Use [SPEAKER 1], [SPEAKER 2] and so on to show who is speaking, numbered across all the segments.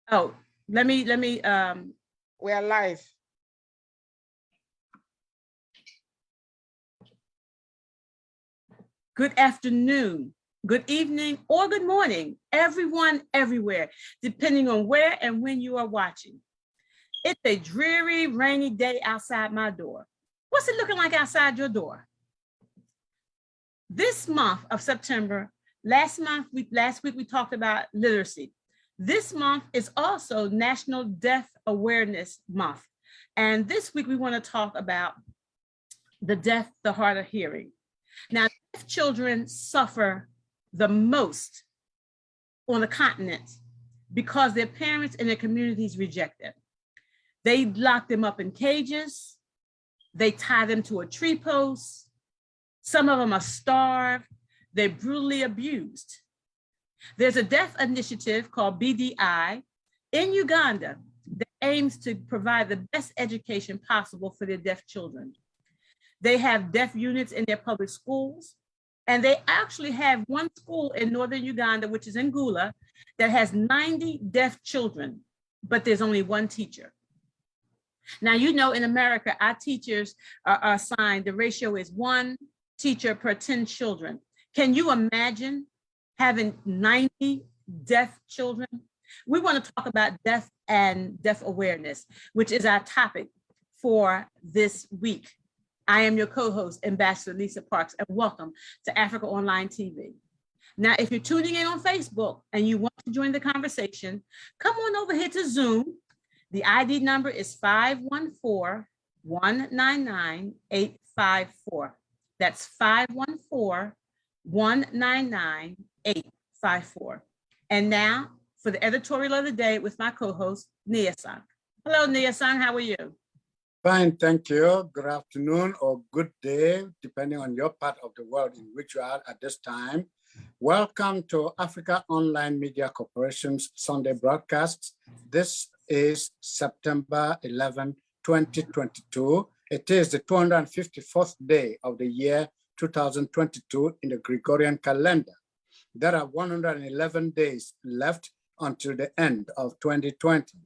[SPEAKER 1] Oh, let me,
[SPEAKER 2] We are live.
[SPEAKER 1] good afternoon, good evening, or good morning, everyone, everywhere, depending on where and when you are watching. It's a dreary, rainy day outside my door. What's it looking like outside your door? This month of September, last week we talked about literacy. This month is also National Deaf Awareness Month. And this week we want to talk about the deaf, the hard of hearing. Now, deaf children suffer the most on the continent because their parents and their communities reject them. They lock them up in cages. They tie them to a tree post. Some of them are starved. They're brutally abused. There's a deaf initiative called BDI in Uganda that aims to provide the best education possible for their deaf children. They have deaf units in their public schools, and they actually have one school in northern Uganda, which is in Gula, that has 90 deaf children, but there's only one teacher. Now, you know, in America, our teachers are assigned, the ratio is 1 teacher per 10 children. Can you imagine having 90 deaf children? We want to talk about deaf and deaf awareness, which is our topic for this week. I am your co-host, Ambassador Lisa Parks, and welcome to Africaonline TV. Now, if you're tuning in on Facebook and you want to join the conversation, come on over here to Zoom. The ID number is 514-199-854. That's 514-199-854. And now for the editorial of the day with my co-host, Nia-san. Hello, Nia-san, how are you?
[SPEAKER 3] Fine, thank you. Good afternoon or good day, depending on your part of the world in which you are at this time. Welcome to Africaonline Media Corporation's Sunday broadcast. This is September 11, 2022. It is the 254th day of the year 2022 in the Gregorian calendar. There are 111 days left until the end of 2020.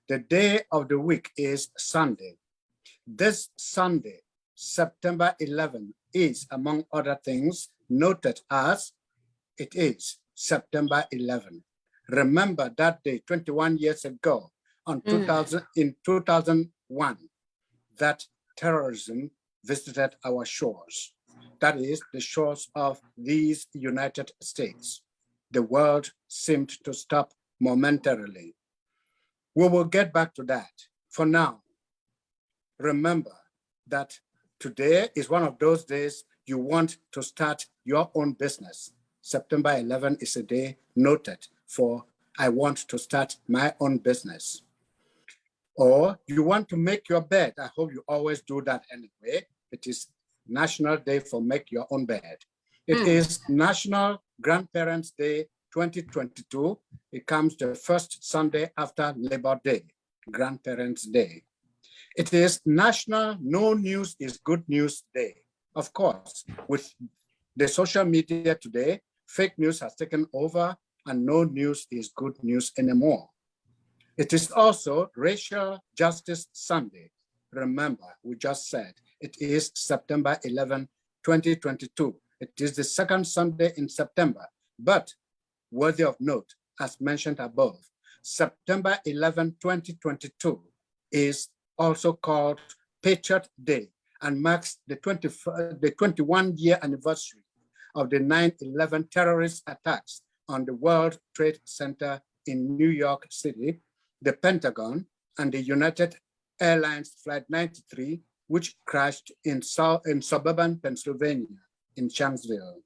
[SPEAKER 3] The day of the week is Sunday. This Sunday, September 11, is, among other things, noted as it is September 11. Remember that day 21 years ago in 2001 that terrorism visited our shores. That is the shores of these United States. The world seemed to stop momentarily. We will get back to that. For now, remember that today is one of those days you want to start your own business. September 11 is a day noted for I want to start my own business. Or you want to make your bed. I hope you always do that anyway. It is National Day for Make Your Own Bed. It is National Grandparents' Day 2022. It comes the first Sunday after Labor Day, Grandparents' Day. It is National No News is Good News Day. Of course, with the social media today, fake news has taken over and no news is good news anymore. It is also Racial Justice Sunday. Remember, we just said it is September 11, 2022. It is the second Sunday in September, but worthy of note, as mentioned above, September 11, 2022 is also called Patriot Day and marks the 21-year anniversary of the 9/11 terrorist attacks on the World Trade Center in New York City, the Pentagon, and the United Airlines Flight 93, which crashed in suburban Pennsylvania in Shanksville.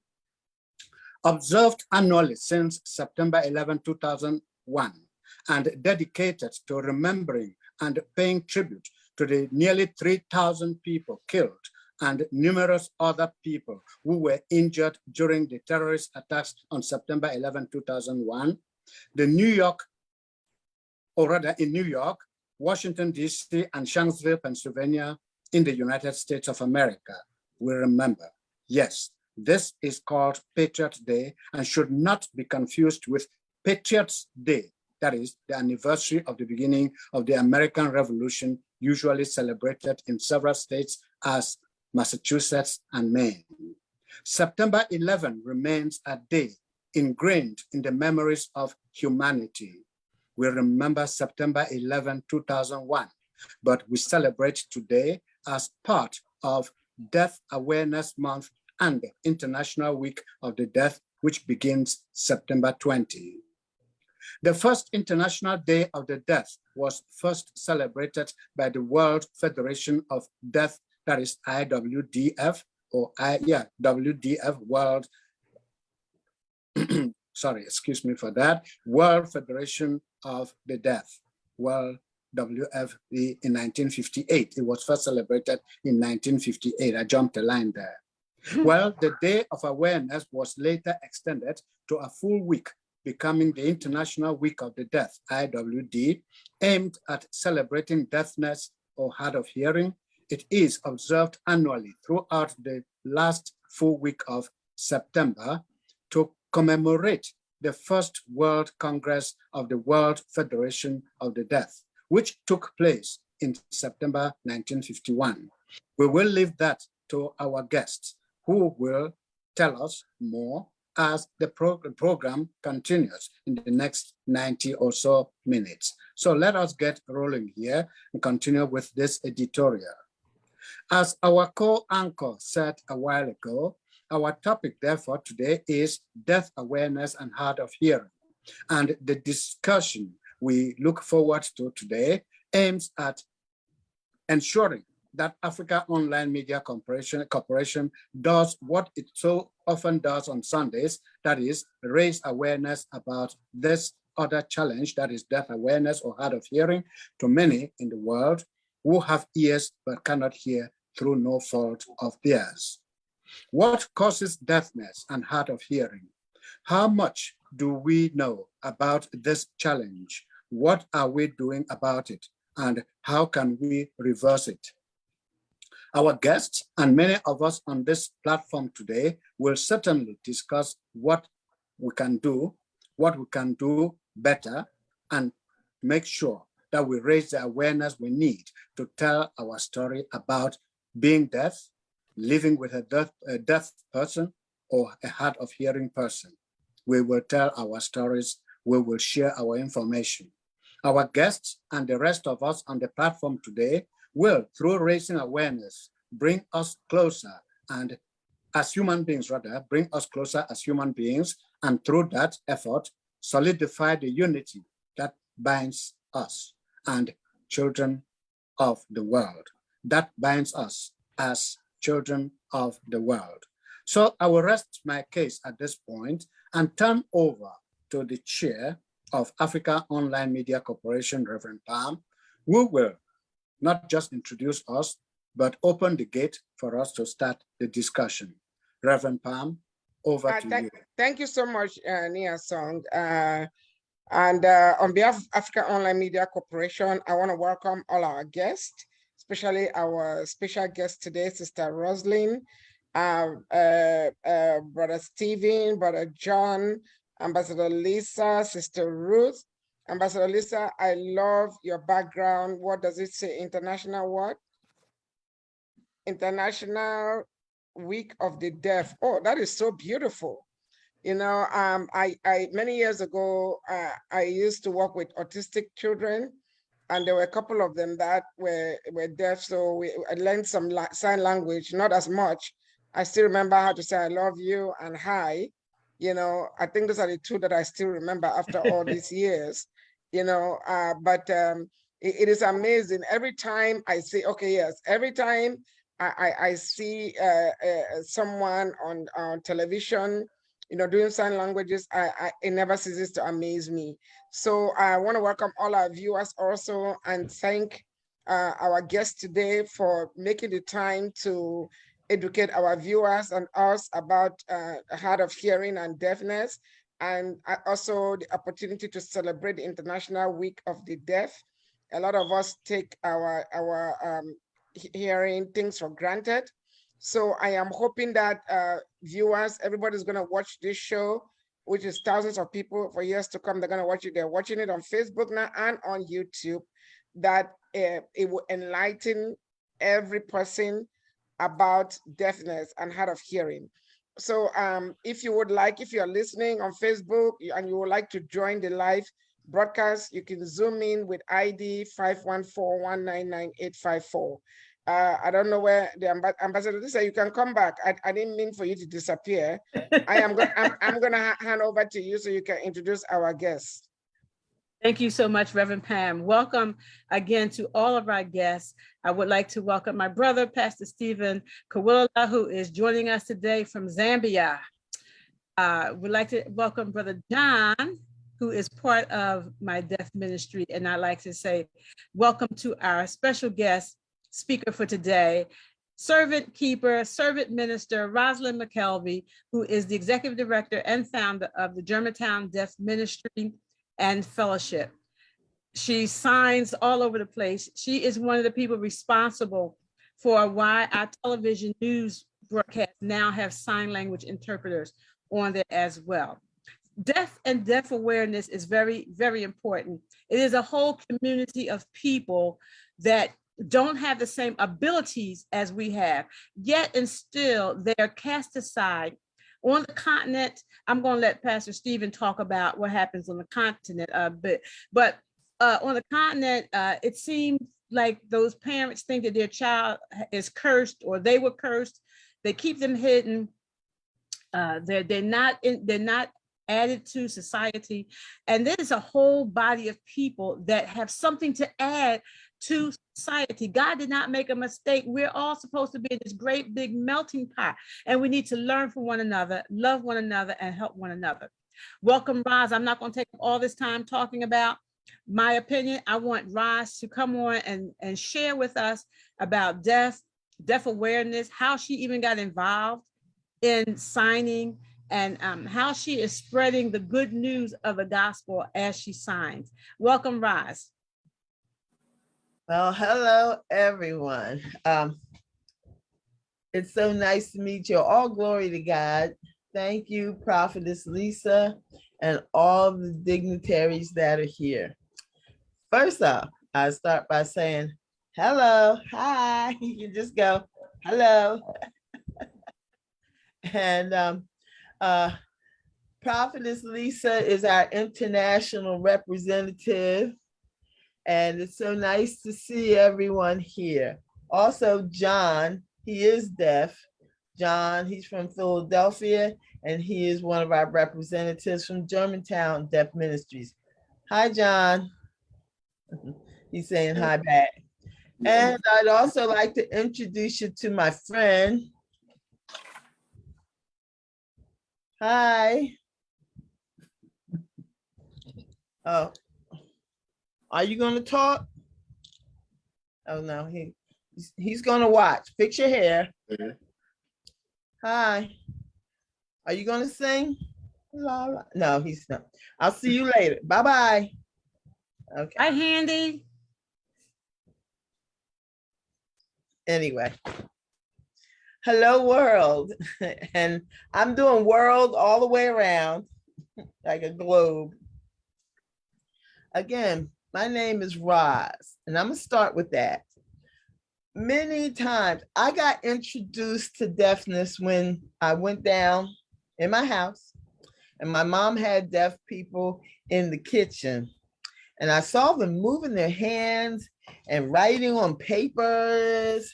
[SPEAKER 3] Observed annually since September 11, 2001, and dedicated to remembering and paying tribute to the nearly 3,000 people killed and numerous other people who were injured during the terrorist attacks on September 11, 2001. In New York, Washington, D.C., and Shanksville, Pennsylvania, in the United States of America, we remember. Yes, this is called Patriot Day and should not be confused with Patriots Day, that is the anniversary of the beginning of the American Revolution, usually celebrated in several states as Massachusetts and Maine. September 11 remains a day ingrained in the memories of humanity. We remember September 11, 2001, but we celebrate today as part of Death Awareness Month and the International Week of the Deaf, which begins September 20. The first International Day of the Deaf was first celebrated by the World Federation of Deaf, that is IWDF, or WDF, World, sorry, excuse me for that, World Federation of the Deaf, World WFD in 1958. It was first celebrated in 1958. I jumped a line there. Well, the Day of Awareness was later extended to a full week, becoming the International Week of the Deaf, IWD, aimed at celebrating deafness or hard of hearing. It is observed annually throughout the last full week of September to commemorate the first World Congress of the World Federation of the Deaf, which took place in September 1951. We will leave that to our guests, who will tell us more as the program continues in the next 90 or so minutes. So let us get rolling here and continue with this editorial. As our co-anchor said a while ago, our topic therefore today is deaf awareness and hard of hearing. And the discussion we look forward to today aims at ensuring that Africaonline Media Corporation does what it so often does on Sundays, that is, raise awareness about this other challenge, that is deaf awareness or hard of hearing, to many in the world who have ears but cannot hear through no fault of theirs. What causes deafness and hard of hearing? How much do we know about this challenge? What are we doing about it? And how can we reverse it? Our guests and many of us on this platform today will certainly discuss what we can do better, and make sure that we raise the awareness we need to tell our story about being deaf, living with a deaf person, or a hard of hearing person. We will tell our stories, we will share our information. Our guests and the rest of us on the platform today will, through raising awareness, bring us closer and as human beings, bring us closer as human beings, and through that effort, solidify the unity that binds us and children of the world, that binds us as children of the world. So I will rest my case at this point and turn over to the chair of Africaonline Media Corporation, Reverend Palm, who will not just introduce us, but open the gate for us to start the discussion. Reverend Palm, over to you.
[SPEAKER 2] Thank you so much, Nia Song. On behalf of Africaonline Media Corporation, I want to welcome all our guests, especially our special guest today, Sister Roslyn, Brother Stephen, Brother John, Ambassador Lisa, Sister Ruth. Ambassador Lisa, I love your background. What does it say? International what? International Week of the Deaf. Oh, that is so beautiful. You know, I many years ago, I used to work with autistic children, and there were a couple of them that were deaf. So I learned some sign language, not as much. I still remember how to say I love you and hi. You know, I think those are the two that I still remember after all these years. You know, it is amazing. Every time I see, okay, yes, every time I see someone on television, you know, doing sign languages, it never ceases to amaze me. So I want to welcome all our viewers also and thank our guests today for making the time to educate our viewers and us about hard of hearing and deafness, and also the opportunity to celebrate the International Week of the Deaf. A lot of us take our hearing things for granted. So I am hoping that viewers, everybody's going to watch this show which is thousands of people for years to come. They're going to watch it. They're watching it on Facebook now and on YouTube, that it will enlighten every person about deafness and hard of hearing. So if you would like, if you're listening on Facebook and you would like to join the live broadcast, you can zoom in with ID 514199854. I don't know where the ambassador said you can come back. I didn't mean for you to disappear. I'm gonna hand over to you so you can introduce our guests.
[SPEAKER 1] Thank you so much, Reverend Pam. Welcome again to all of our guests. I would like to welcome my brother, Pastor Stephen Kawilala, who is joining us today from Zambia. We'd like to welcome Brother John, who is part of my deaf ministry. And I'd like to say welcome to our special guest speaker for today, servant keeper, servant minister, Rosalind McKelvey, who is the executive director and founder of the Germantown Deaf Ministry and Fellowship. She signs all over the place. She is one of the people responsible for why our television news broadcasts now have sign language interpreters on there as well. Deaf and deaf awareness is very, very important. It is a whole community of people that don't have the same abilities as we have, yet and still they are cast aside. On the continent, I'm going to let Pastor Stephen talk about what happens on the continent a bit, but on the continent, it seems like those parents think that their child is cursed or they were cursed. They keep them hidden. They're not added to society, and there's a whole body of people that have something to add to society. God did not make a mistake. We're all supposed to be in this great big melting pot, and we need to learn from one another, love one another, and help one another. Welcome, Roz. I'm not going to take all this time talking about my opinion. I want Roz to come on and share with us about deaf awareness, how she even got involved in signing, and how she is spreading the good news of the gospel as she signs. Welcome, Roz.
[SPEAKER 4] Well, hello, everyone. It's so nice to meet you. All glory to God. Thank you, Prophetess Lisa, and all the dignitaries that are here. First off, I start by saying, hello, hi. You can just go, hello. And Prophetess Lisa is our international representative. And it's so nice to see everyone here. Also, John, he is deaf. John, he's from Philadelphia, and he is one of our representatives from Germantown Deaf Ministries. Hi, John. He's saying hi back. And I'd also like to introduce you to my friend. Hi. Oh. Are you going to talk? Oh, no, he's going to watch. Fix your hair. Mm-hmm. Hi. Are you going to sing? No, he's not. I'll see you later. Bye-bye. Okay.
[SPEAKER 1] Hi, Handy.
[SPEAKER 4] Anyway. Hello, world. And I'm doing world all the way around, like a globe. Again, my name is Roz, and I'm gonna start with that. Many times I got introduced to deafness when I went down in my house, and my mom had deaf people in the kitchen, and I saw them moving their hands and writing on papers.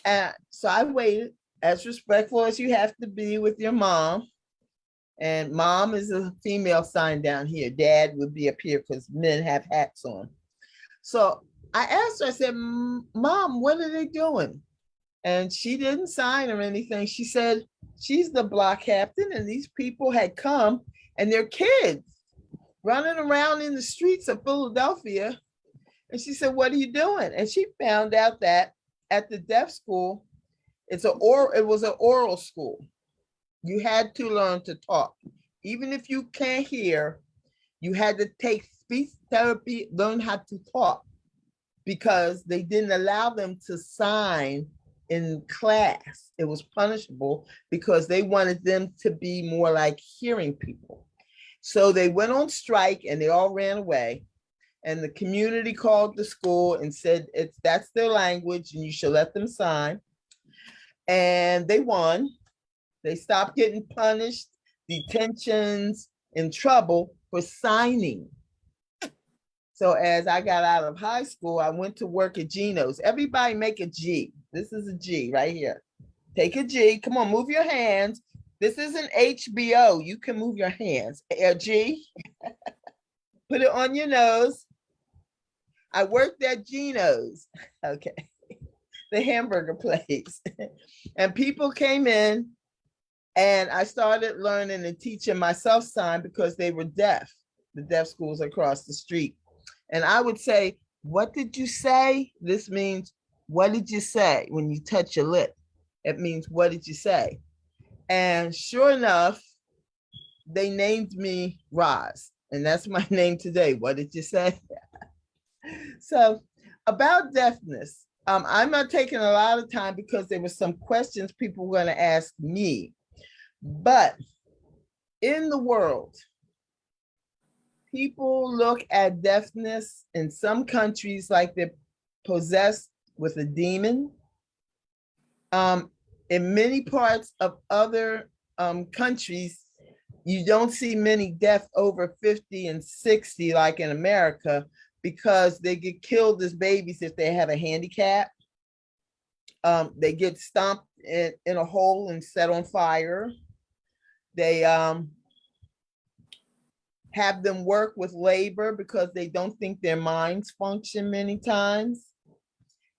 [SPEAKER 4] And so I waited, as respectful as you have to be with your mom. And mom is a female sign down here. Dad would be up here because men have hats on. So I asked her, I said, Mom, what are they doing? And she didn't sign or anything. She said, she's the block captain, and these people had come and their kids running around in the streets of Philadelphia. And she said, what are you doing? And she found out that at the deaf school, it was an oral school. You had to learn to talk. Even if you can't hear, you had to take speech therapy, learn how to talk, because they didn't allow them to sign in class. It was punishable because they wanted them to be more like hearing people. So they went on strike and they all ran away. And the community called the school and said, that's their language and you should let them sign. And they won. They stopped getting punished, detentions, in trouble for signing. So as I got out of high school, I went to work at Geno's. Everybody make a G. This is a G right here. Take a G. Come on, move your hands. This isn't HBO. You can move your hands. A G. Put it on your nose. I worked at Geno's. Okay. The hamburger place. And people came in and I started learning and teaching myself sign because they were deaf. The deaf schools across the street. And I would say, what did you say? This means, what did you say when you touch your lip? It means, what did you say? And sure enough, they named me Roz. And that's my name today. What did you say? So about deafness, I'm not taking a lot of time because there were some questions people were going to ask me. But in the world, people look at deafness in some countries like they're possessed with a demon. In many parts of other countries, you don't see many deaf over 50 and 60 like in America because they get killed as babies if they have a handicap. They get stomped in a hole and set on fire. They have them work with labor because they don't think their minds function many times.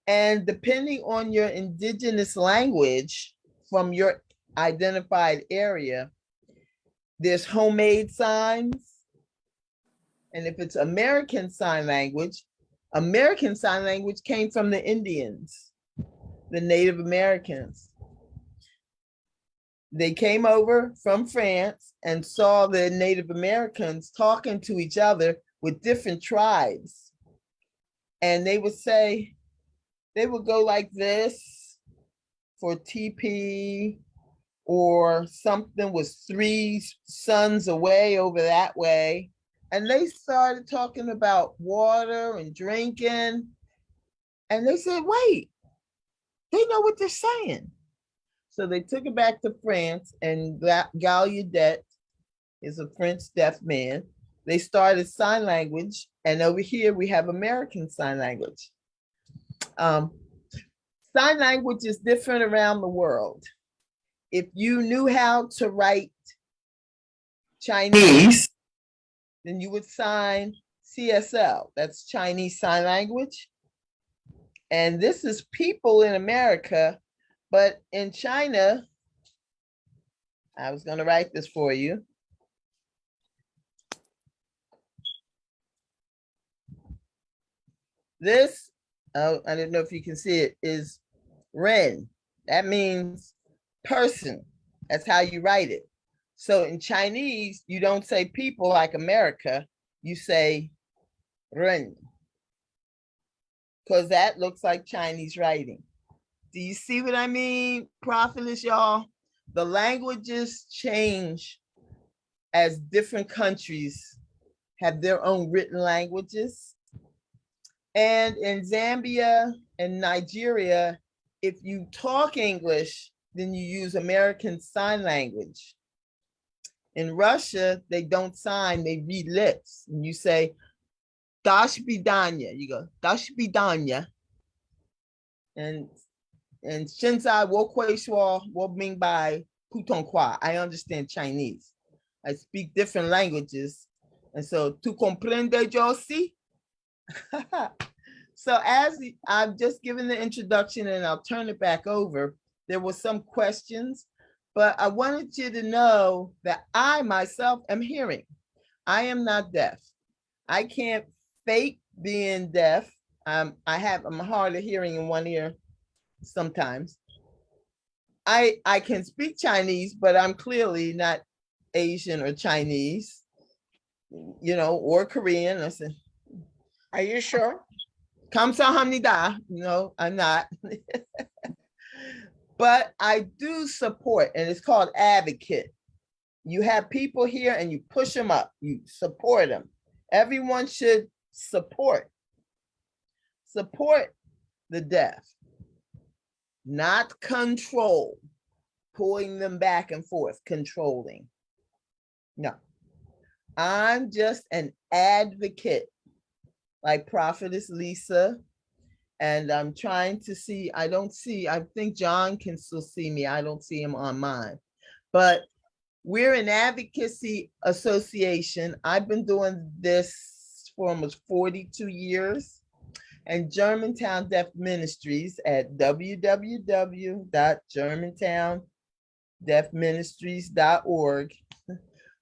[SPEAKER 4] And depending on your indigenous language from your identified area, there's homemade signs. And if it's American Sign Language came from the Indians, the Native Americans. They came over from France and saw the Native Americans talking to each other with different tribes. And they would say, they would go like this for TP, or something was 3 suns away over that way. And they started talking about water and drinking. And they said, wait, they know what they're saying. So they took it back to France, and Gallaudet is a French deaf man. They started sign language, and over here we have American Sign Language. Sign language is different around the world. If you knew how to write Chinese, then you would sign CSL, that's Chinese Sign Language. And this is people in America, but in China, I was going to write this for you. This, oh, I don't know if you can see it, is Ren. That means person. That's how you write it. So in Chinese, you don't say people like America, you say Ren, because that looks like Chinese writing. Do you see what I mean, prophetess, y'all? The languages change as different countries have their own written languages. And in Zambia and Nigeria, if you talk English, then you use American Sign Language. In Russia, they don't sign, they read lips. And you say, "Dash bidanya." You go, "Dash bidanya." And Shenzai wo kwe shua wo ming bai putonkwa. I understand Chinese. I speak different languages. And so, tu comprende, Josie? So as I've just given the introduction and I'll turn it back over, there were some questions, but I wanted you to know that I myself am hearing. I am not deaf. I can't fake being deaf. I'm hard of hearing in one ear sometimes. I can speak Chinese, but I'm clearly not Asian or Chinese, or Korean. I said,
[SPEAKER 2] Are you sure?
[SPEAKER 4] Kamsahamnida. No, I'm not. But I do support, and it's called advocate. You have people here and you push them up, you support them. Everyone should support the deaf, not control, pulling them back and forth, controlling. No, I'm just an advocate, like Prophetess Lisa, and I'm trying to see, I think John can still see me. I don't see him on mine, but we're an advocacy association. I've been doing this for almost 42 years, and Germantown Deaf Ministries at www.germantowndeafministries.org.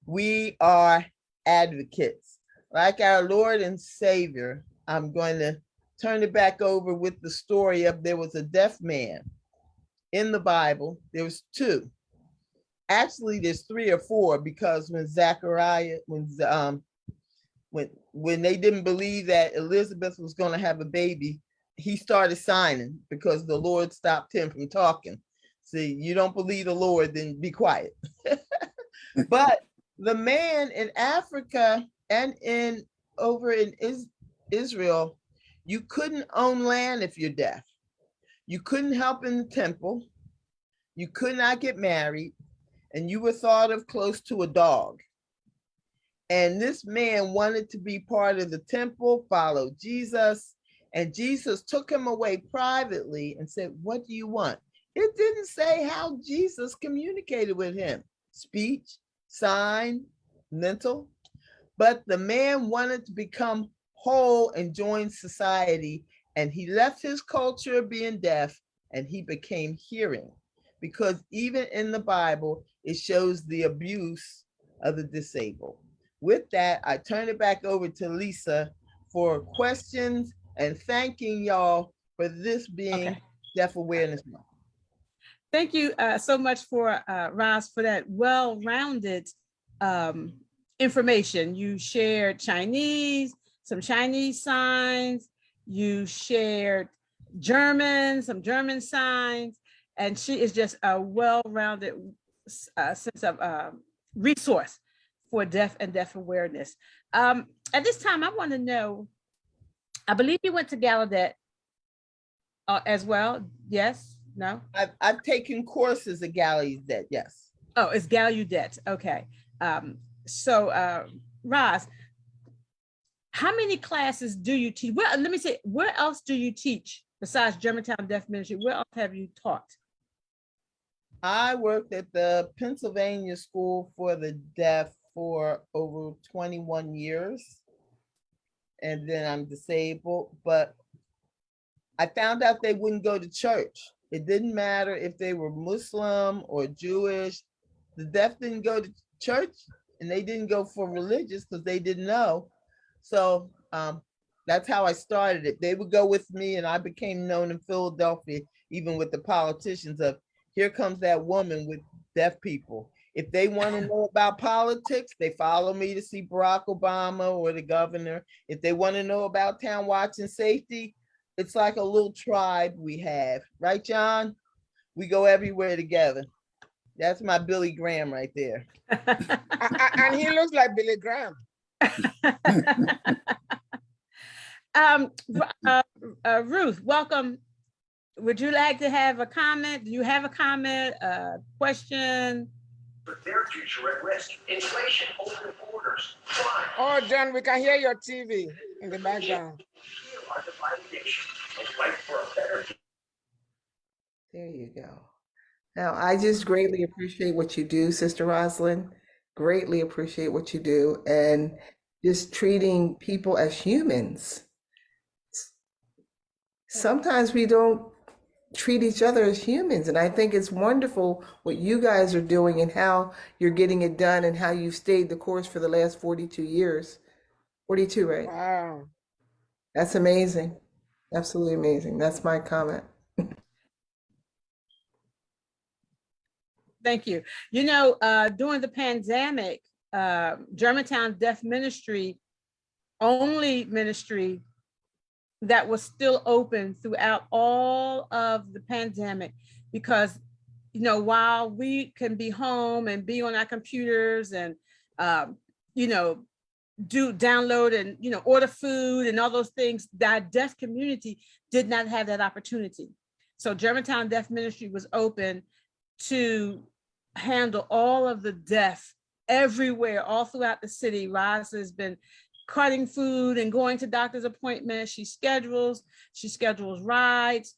[SPEAKER 4] We are advocates. Like our Lord and Savior, I'm going to turn it back over with the story of there was a deaf man in the Bible. There was two. Actually, there's 3 or 4, because when they didn't believe that Elizabeth was going to have a baby, he started signing because the Lord stopped him from talking. See, you don't believe the Lord, then be quiet. But the man in Africa and over in Israel, you couldn't own land if you're deaf. You couldn't help in the temple. You could not get married. And you were thought of close to a dog. And this man wanted to be part of the temple, follow Jesus. And Jesus took him away privately and said, what do you want? It didn't say how Jesus communicated with him. Speech, sign, mental. But the man wanted to become whole and join society. And he left his culture of being deaf and he became hearing. Because even in the Bible, it shows the abuse of the disabled. With that, I turn it back over to Lisa for questions and thanking y'all for this being Deaf Awareness Month.
[SPEAKER 1] Thank you so much for Roz for that well-rounded information. You shared Chinese, some Chinese signs, you shared German, some German signs, and she is just a well-rounded sense of resource for deaf and deaf awareness. At this time, I want to know, I believe you went to Gallaudet as well. Yes, no?
[SPEAKER 4] I've taken courses at Gallaudet, yes.
[SPEAKER 1] Oh, it's Gallaudet, okay. So Roz, how many classes do you teach? Well, let me say, where else do you teach besides Germantown Deaf Ministry? Where else have you taught?
[SPEAKER 4] I worked at the Pennsylvania School for the Deaf for over 21 years. And then I'm disabled, but I found out they wouldn't go to church. It didn't matter if they were Muslim or Jewish. The deaf didn't go to church and they didn't go for religious because they didn't know. So that's how I started it. They would go with me and I became known in Philadelphia, even with the politicians, of here comes that woman with deaf people. If they want to know about politics, they follow me to see Barack Obama or the governor. If they want to know about town watch and safety, it's like a little tribe we have. Right, John? We go everywhere together. That's my Billy Graham right there.
[SPEAKER 2] And he looks like Billy Graham.
[SPEAKER 1] Ruth, welcome. Would you like to have a comment? Do you have a comment, a question?
[SPEAKER 5] Put their future at risk. Inflation, open borders, crime.
[SPEAKER 2] Oh, John, we can hear your TV in the background.
[SPEAKER 5] Heal our divided nation and fight for a better.
[SPEAKER 6] There you go. Now, I just greatly appreciate what you do, Sister Rosalind. Greatly appreciate what you do, and just treating people as humans. Sometimes we don't treat each other as humans, and I think it's wonderful what you guys are doing and how you're getting it done and how you've stayed the course for the last 42 years. 42, right?
[SPEAKER 2] Wow.
[SPEAKER 6] That's amazing. Absolutely amazing. That's my comment.
[SPEAKER 1] Thank you. You know, during the pandemic, Germantown Deaf Ministry, only ministry that was still open throughout all of the pandemic, because you know, while we can be home and be on our computers and, you know, download and, you know, order food and all those things, that deaf community did not have that opportunity. So Germantown Deaf Ministry was open to handle all of the deaf everywhere, all throughout the city. Roz has been cutting food and going to doctor's appointments. She schedules rides.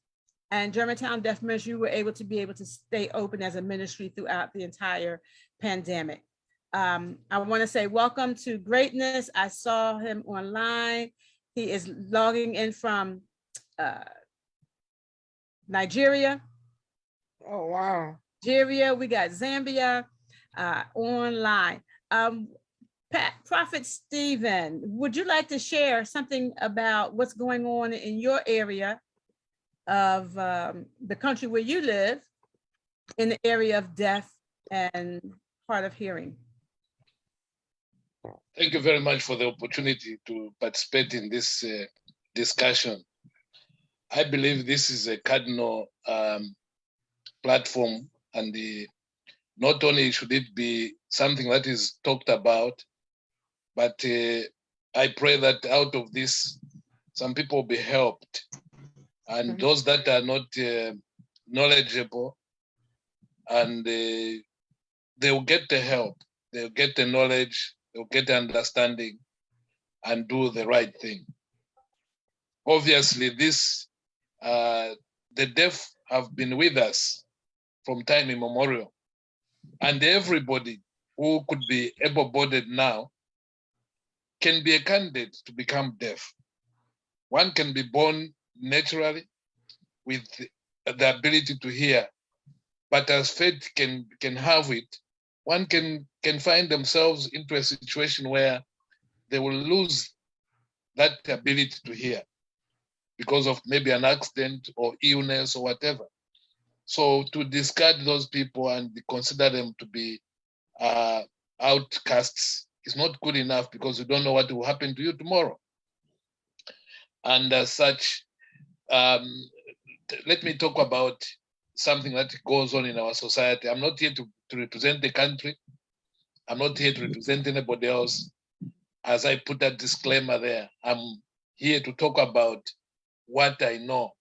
[SPEAKER 1] And Germantown Deaf Ministry were able to stay open as a ministry throughout the entire pandemic. I want to say welcome to Greatness. I saw him online. He is logging in from Nigeria.
[SPEAKER 2] Oh, wow.
[SPEAKER 1] Nigeria, we got Zambia online. Prophet Stephen, would you like to share something about what's going on in your area of the country where you live, in the area of deaf and hard of hearing?
[SPEAKER 7] Thank you very much for the opportunity to participate in this discussion. I believe this is a cardinal platform, and not only should it be something that is talked about, but I pray that out of this, some people will be helped. And those that are not knowledgeable, and they will get the help, they'll get the knowledge, they'll get the understanding, and do the right thing. Obviously, the deaf have been with us from time immemorial, and everybody who could be able-bodied now can be a candidate to become deaf. One can be born naturally with the ability to hear, but as fate can have it, one can find themselves into a situation where they will lose that ability to hear because of maybe an accident or illness or whatever. So to discard those people and consider them to be outcasts is not good enough, because you don't know what will happen to you tomorrow. And as such, let me talk about something that goes on in our society. I'm not here to represent the country. I'm not here to represent anybody else. As I put that disclaimer there, I'm here to talk about what I know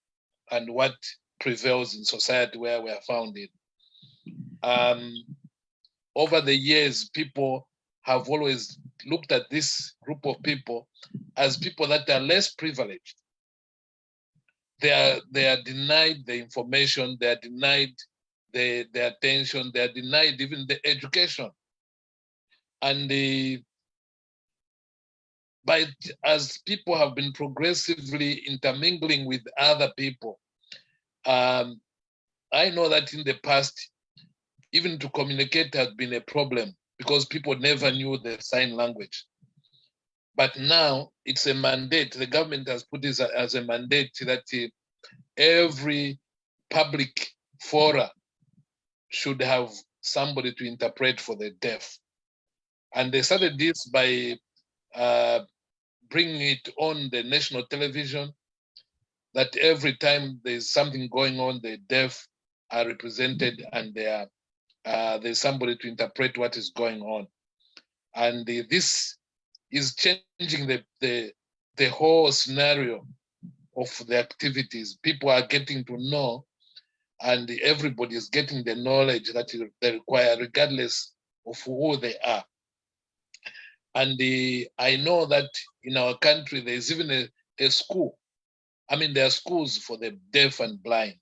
[SPEAKER 7] and what prevails in society where we are found in. Over the years, people have always looked at this group of people as people that are less privileged. They are denied the information, they are denied the attention, they are denied even the education. And but as people have been progressively intermingling with other people, I know that in the past, even to communicate has been a problem because people never knew the sign language. But now it's a mandate. The government has put this as a mandate that every public fora should have somebody to interpret for the deaf. And they started this by bringing it on the national television, that every time there's something going on, the deaf are represented and there's somebody to interpret what is going on. And this is changing the whole scenario of the activities. People are getting to know, and everybody is getting the knowledge that they require, regardless of who they are. And I know that in our country, there's even a school. I mean, there are schools for the deaf and blind.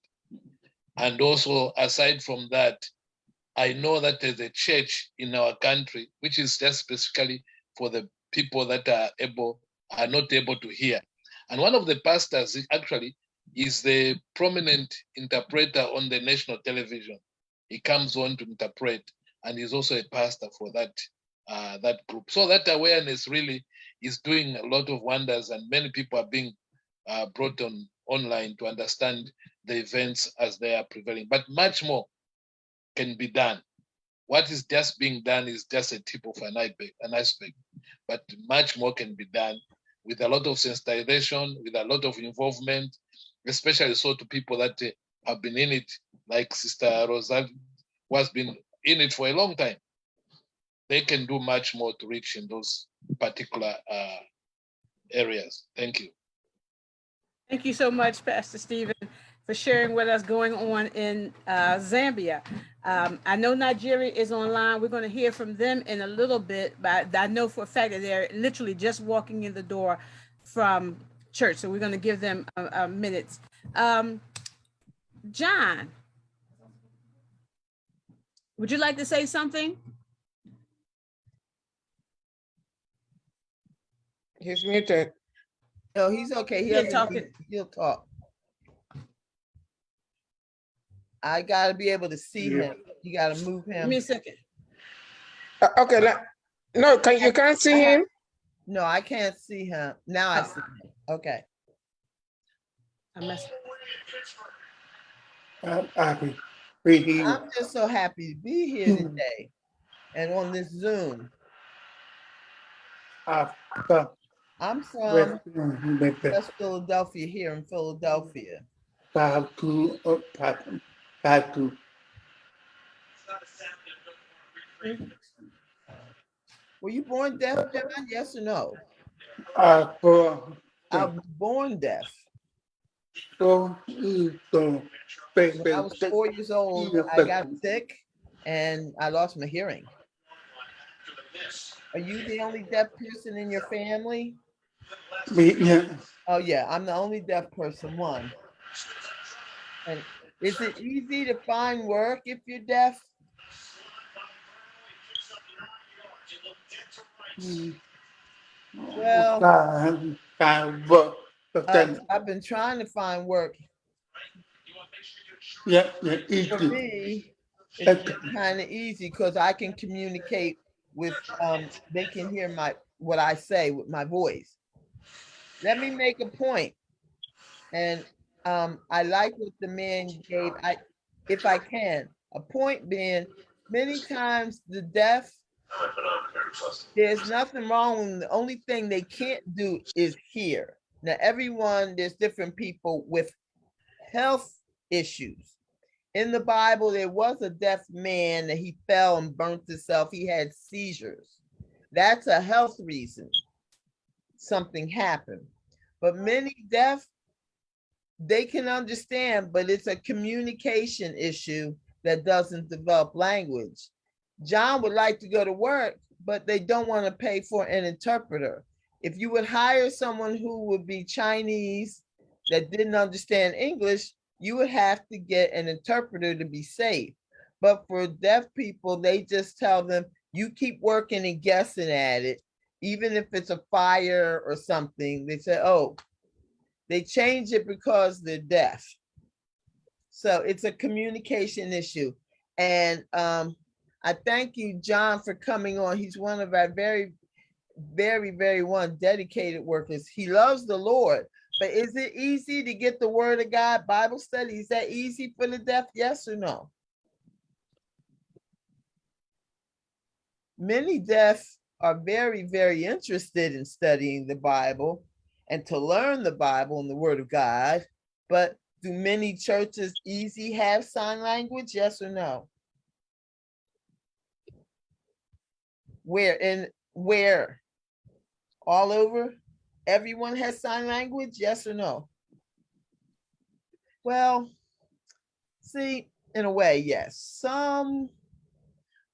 [SPEAKER 7] And also, aside from that, I know that there's a church in our country, which is just specifically for the people that are not able to hear. And one of the pastors actually is the prominent interpreter on the national television. He comes on to interpret, and he's also a pastor for that group. So that awareness really is doing a lot of wonders, and many people are being brought online to understand the events as they are prevailing. But much more can be done. What is just being done is just a tip of an iceberg, but much more can be done with a lot of sensitization, with a lot of involvement, especially so to people that have been in it like Sister Rosa, who has been in it for a long time. They can do much more to reach in those particular areas. Thank you.
[SPEAKER 1] Thank you so much, Pastor Stephen, for sharing what is going on in Zambia. I know Nigeria is online. We're going to hear from them in a little bit, but I know for a fact that they're literally just walking in the door from church. So we're going to give them minutes. John, would you like to say something?
[SPEAKER 2] He's muted.
[SPEAKER 4] No, he's okay. He'll talk. I gotta be able to see him. You gotta move him.
[SPEAKER 1] Give me a second.
[SPEAKER 2] Okay, no, you can't see him?
[SPEAKER 4] No, I can't see him. Now I see him. Okay.
[SPEAKER 3] I'm happy. Be here.
[SPEAKER 4] I'm just so happy to be here today and on this Zoom. I'm from West Philadelphia, here in Philadelphia. Were you born deaf, John? Yes or no? I was born deaf. When I was 4 years old, I got sick and I lost my hearing. Are you the only deaf person in your family?
[SPEAKER 3] Yeah.
[SPEAKER 4] Oh yeah, I'm the only deaf person, one. And is it easy to find work if you're deaf? Well, I've been trying to find work.
[SPEAKER 3] Yeah,
[SPEAKER 4] For me, it's kind of easy because I can communicate with they can hear what I say with my voice. Let me make a point. And I like what the man gave. If I can, a point being, many times the deaf, there's nothing wrong. The only thing they can't do is hear. Now, there's different people with health issues. In the Bible, there was a deaf man that he fell and burnt himself. He had seizures. That's a health reason. Something happened. But many deaf, they can understand, but it's a communication issue that doesn't develop language. John would like to go to work, but they don't want to pay for an interpreter. If you would hire someone who would be Chinese that didn't understand English, you would have to get an interpreter to be safe. But for deaf people, they just tell them, you keep working and guessing at it. Even if it's a fire or something, they say, oh, they change it because they're deaf. So it's a communication issue. And I thank you, John, for coming on. He's one of our very, very, very dedicated workers. He loves the Lord. But is it easy to get the word of God Bible study? Is that easy for the deaf? Yes or no? Many deaf are very, very interested in studying the Bible and to learn the Bible and the word of God. But do many churches have sign language? Yes or no? Where? All over? Everyone has sign language? Yes or no? Well, see, in a way, yes. Some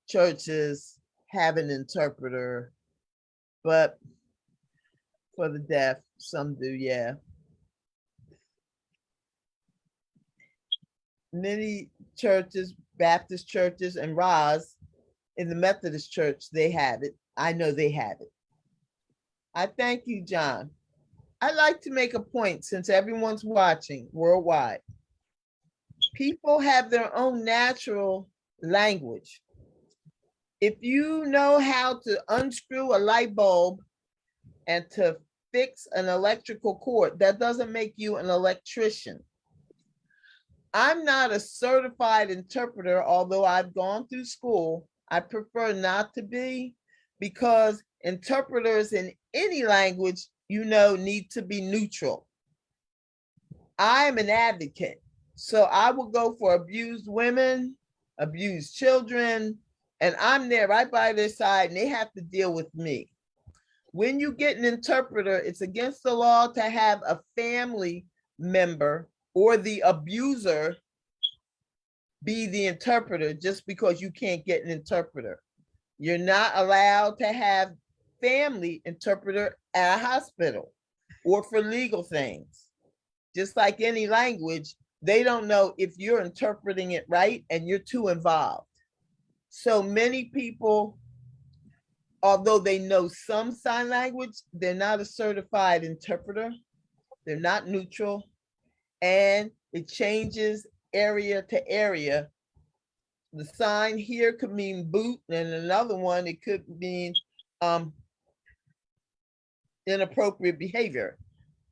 [SPEAKER 4] churches have an interpreter, but for the deaf, some do, yeah. Many churches, Baptist churches and Roz, in the Methodist church, they have it. I know they have it. I thank you, John. I'd like to make a point, since everyone's watching worldwide. People have their own natural language. If you know how to unscrew a light bulb and to fix an electrical cord, that doesn't make you an electrician. I'm not a certified interpreter, although I've gone through school. I prefer not to be, because interpreters in any language, need to be neutral. I'm an advocate. So I will go for abused women, abused children, and I'm there right by their side and they have to deal with me. When you get an interpreter, it's against the law to have a family member or the abuser be the interpreter just because you can't get an interpreter. You're not allowed to have family interpreter at a hospital or for legal things. Just like any language, they don't know if you're interpreting it right and you're too involved. So many people, although they know some sign language, they're not a certified interpreter. They're not neutral, and it changes area to area. The sign here could mean boot, and another one, it could mean inappropriate behavior.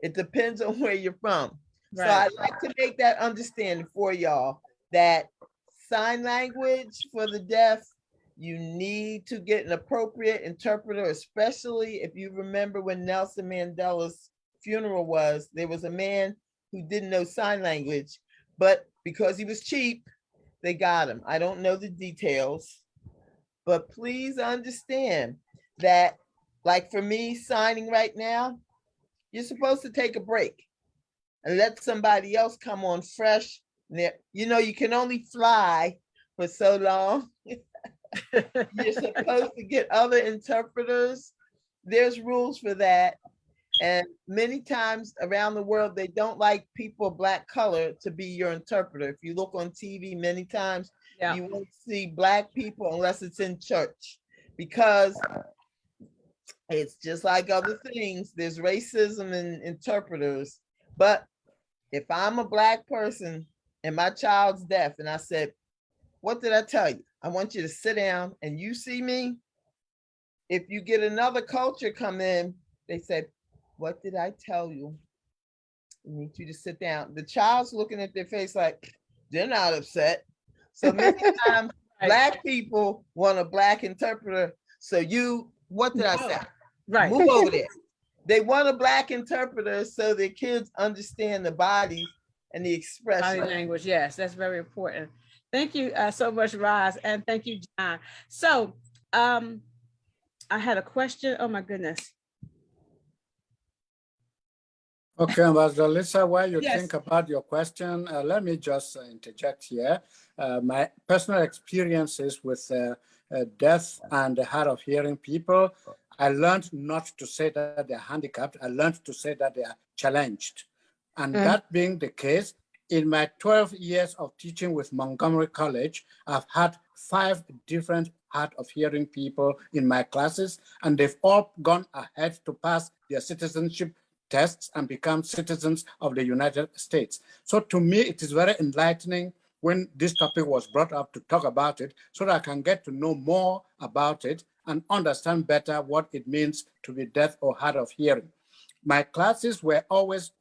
[SPEAKER 4] It depends on where you're from. So
[SPEAKER 1] Right.
[SPEAKER 4] I'd like to make that understanding for y'all that sign language for the deaf, you need to get an appropriate interpreter, especially if you remember when Nelson Mandela's funeral was, there was a man who didn't know sign language, but because he was cheap, they got him. I don't know the details, but please understand that, like for me signing right now, you're supposed to take a break and let somebody else come on fresh. You know, you can only fly for so long. You're supposed to get other interpreters. There's rules for that. And many times around the world, they don't like people of Black color to be your interpreter. If you look on TV, many times
[SPEAKER 1] Yeah.
[SPEAKER 4] you won't see Black people unless it's in church, because it's just like other things. There's racism in interpreters. But if I'm a Black person and my child's deaf, and I said, what did I tell you? I want you to sit down and you see me. If you get another culture come in, they say, what did I tell you? I need you to sit down. The child's looking at their face like they're not upset. So many times
[SPEAKER 1] Right.
[SPEAKER 4] Black people want a Black interpreter. So what did I say?
[SPEAKER 1] Right.
[SPEAKER 4] Move over there. They want a Black interpreter so their kids understand the body and the expression.
[SPEAKER 1] Body language, yes, that's very important. Thank you so much, Roz, and thank you, John. So I had a question. Oh my goodness.
[SPEAKER 3] Okay, Ambassador Lisa, while you
[SPEAKER 1] Yes.
[SPEAKER 3] think about your question, let me just interject here. My personal experiences with deaf and hard of hearing people, I learned not to say that they're handicapped. I learned to say that they are challenged. And that being the case, in my 12 years of teaching with Montgomery College, I've had 5 different hard of hearing people in my classes, and they've all gone ahead to pass their citizenship tests and become citizens of the United States. So to me, it is very enlightening when this topic was brought up to talk about it, so that I can get to know more about it and understand better what it means to be deaf or hard of hearing. My classes were always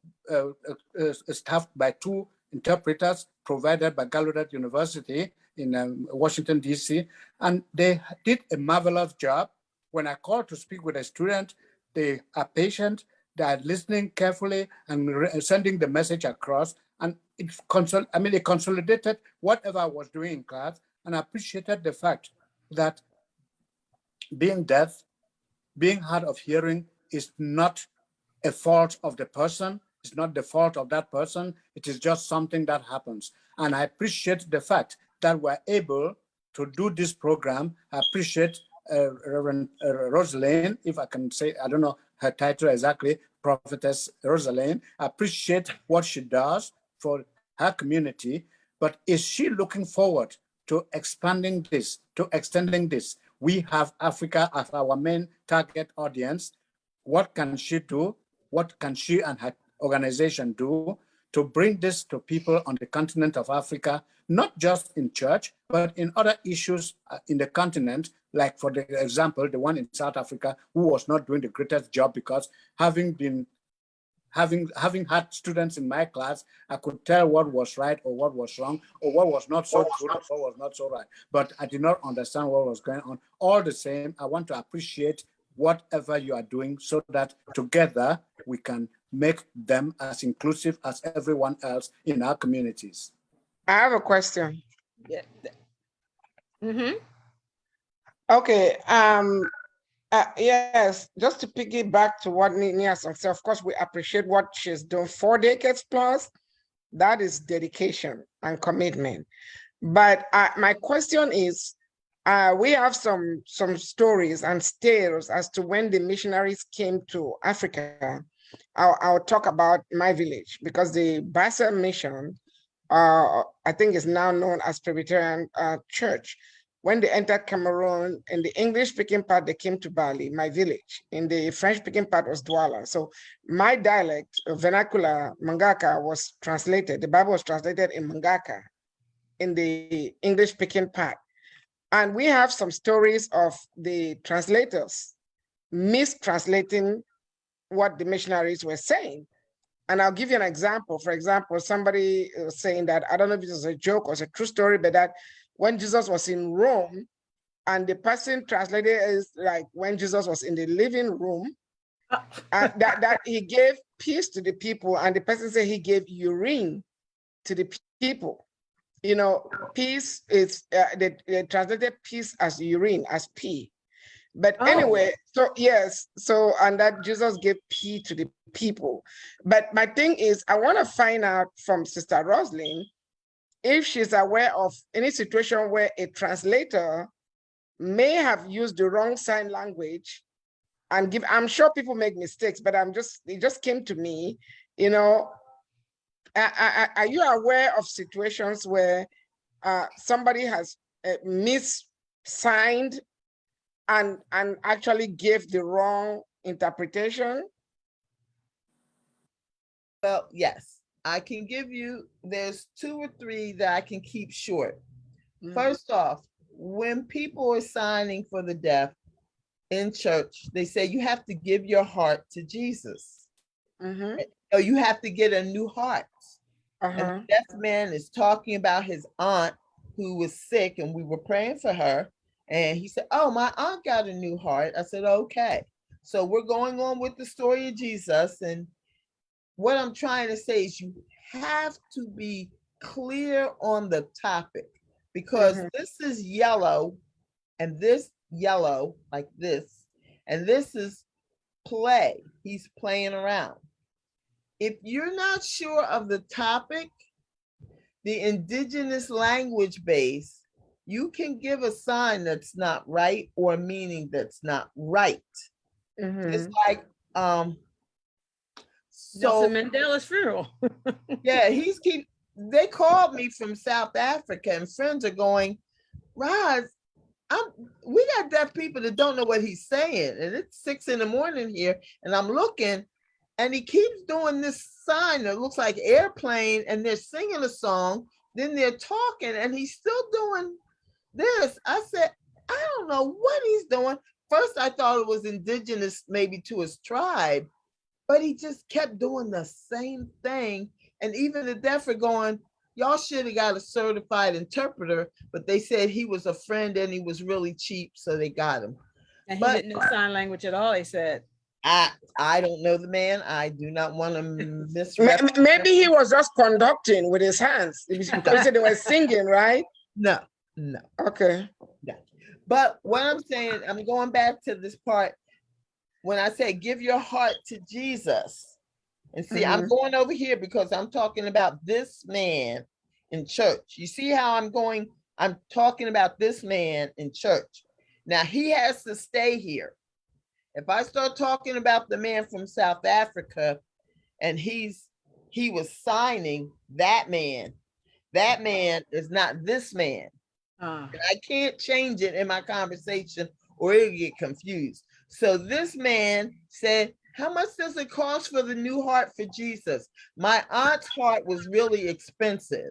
[SPEAKER 3] staffed by 2 interpreters provided by Gallaudet University in Washington, D.C., and they did a marvelous job. When I called to speak with a student, they are patient, they are listening carefully and sending the message across, and it consolidated whatever I was doing in class, and I appreciated the fact that being deaf, being hard of hearing is not a fault of the person. It's not the fault of that person. It is just something that happens. And I appreciate the fact that we're able to do this program. I appreciate Reverend Rosalind, if I can say, I don't know her title exactly, Prophetess Rosalind. I appreciate what she does for her community, but is she looking forward to expanding this, to extending this? We have Africa as our main target audience. What can she do? What can she and her organization do to bring this to people on the continent of Africa, not just in church, but in other issues in the continent, like for the example, the one in South Africa, who was not doing the greatest job because having had students in my class, I could tell what was right or what was wrong or what was not so good or what was not so right. But I did not understand what was going on. All the same, I want to appreciate whatever you are doing so that together we can make them as inclusive as everyone else in our communities.
[SPEAKER 2] I have a question.
[SPEAKER 4] Yeah.
[SPEAKER 1] Mhm.
[SPEAKER 2] Okay. Yes, just to piggyback to what Nia said, of course, we appreciate what she's done 4 decades plus. That is dedication and commitment. But my question is, we have some stories and tales as to when the missionaries came to Africa. I'll talk about my village because the Basel mission, I think is now known as Presbyterian Church. When they entered Cameroon, in the English-speaking part, they came to Bali, my village. In the French-speaking part was Douala. So my dialect, vernacular, Mangaka, was translated. The Bible was translated in Mangaka in the English-speaking part. And we have some stories of the translators mistranslating what the missionaries were saying. And I'll give you an example. For example, somebody was saying that, I don't know if it was a joke or it's a true story, but that when Jesus was in Rome, and the person translated is like when Jesus was in the living room, that he gave peace to the people, and the person said he gave urine to the people. You know, peace is, they translated peace as urine, as pee. But anyway, so yes, so, and that Jesus gave pee to the people. But my thing is, I want to find out from Sister Roslyn if she's aware of any situation where a translator may have used the wrong sign language and give, I'm sure people make mistakes, but it just came to me, you know, are you aware of situations where somebody has missigned and actually gave the wrong interpretation?
[SPEAKER 4] Well, yes, I can give you, there's 2 or 3 that I can keep short. First off, when people are signing for the deaf in church, they say you have to give your heart to Jesus. Or you have to get a new heart. And the deaf man is talking about his aunt who was sick, and we were praying for her. And he said, oh, my aunt got a new heart. I said, okay. So we're going on with the story of Jesus. And what I'm trying to say is you have to be clear on the topic, because this is yellow and this yellow like this, and this is play. He's playing around. If you're not sure of the topic, the indigenous language base, you can give a sign that's not right or a meaning that's not right. It's like, so
[SPEAKER 1] Nelson Mandela's funeral.
[SPEAKER 4] yeah, they called me from South Africa, and friends are going, Roz, we got deaf people that don't know what he's saying, and it's 6 a.m. here, and I'm looking, and he keeps doing this sign that looks like airplane, and they're singing a song, then they're talking, and he's still doing this. I said, I don't know what he's doing. First, I thought it was indigenous, maybe to his tribe, but he just kept doing the same thing. And even the deaf are going, y'all should have got a certified interpreter, but they said he was a friend and he was really cheap, so they got him.
[SPEAKER 1] And he didn't know sign language at all, they said.
[SPEAKER 4] I don't know the man. I do not want to misrepresent.
[SPEAKER 2] Maybe he was just conducting with his hands because they were singing, right?
[SPEAKER 4] No.
[SPEAKER 2] Okay.
[SPEAKER 4] Yeah. But what I'm saying, I'm going back to this part. When I say give your heart to Jesus, and see, I'm going over here because I'm talking about this man in church. You see how I'm talking about this man in church. Now he has to stay here. If I start talking about the man from South Africa and he was signing that man is not this man. And I can't change it in my conversation or it'll get confused. So this man said, how much does it cost for the new heart for Jesus? My aunt's heart was really expensive.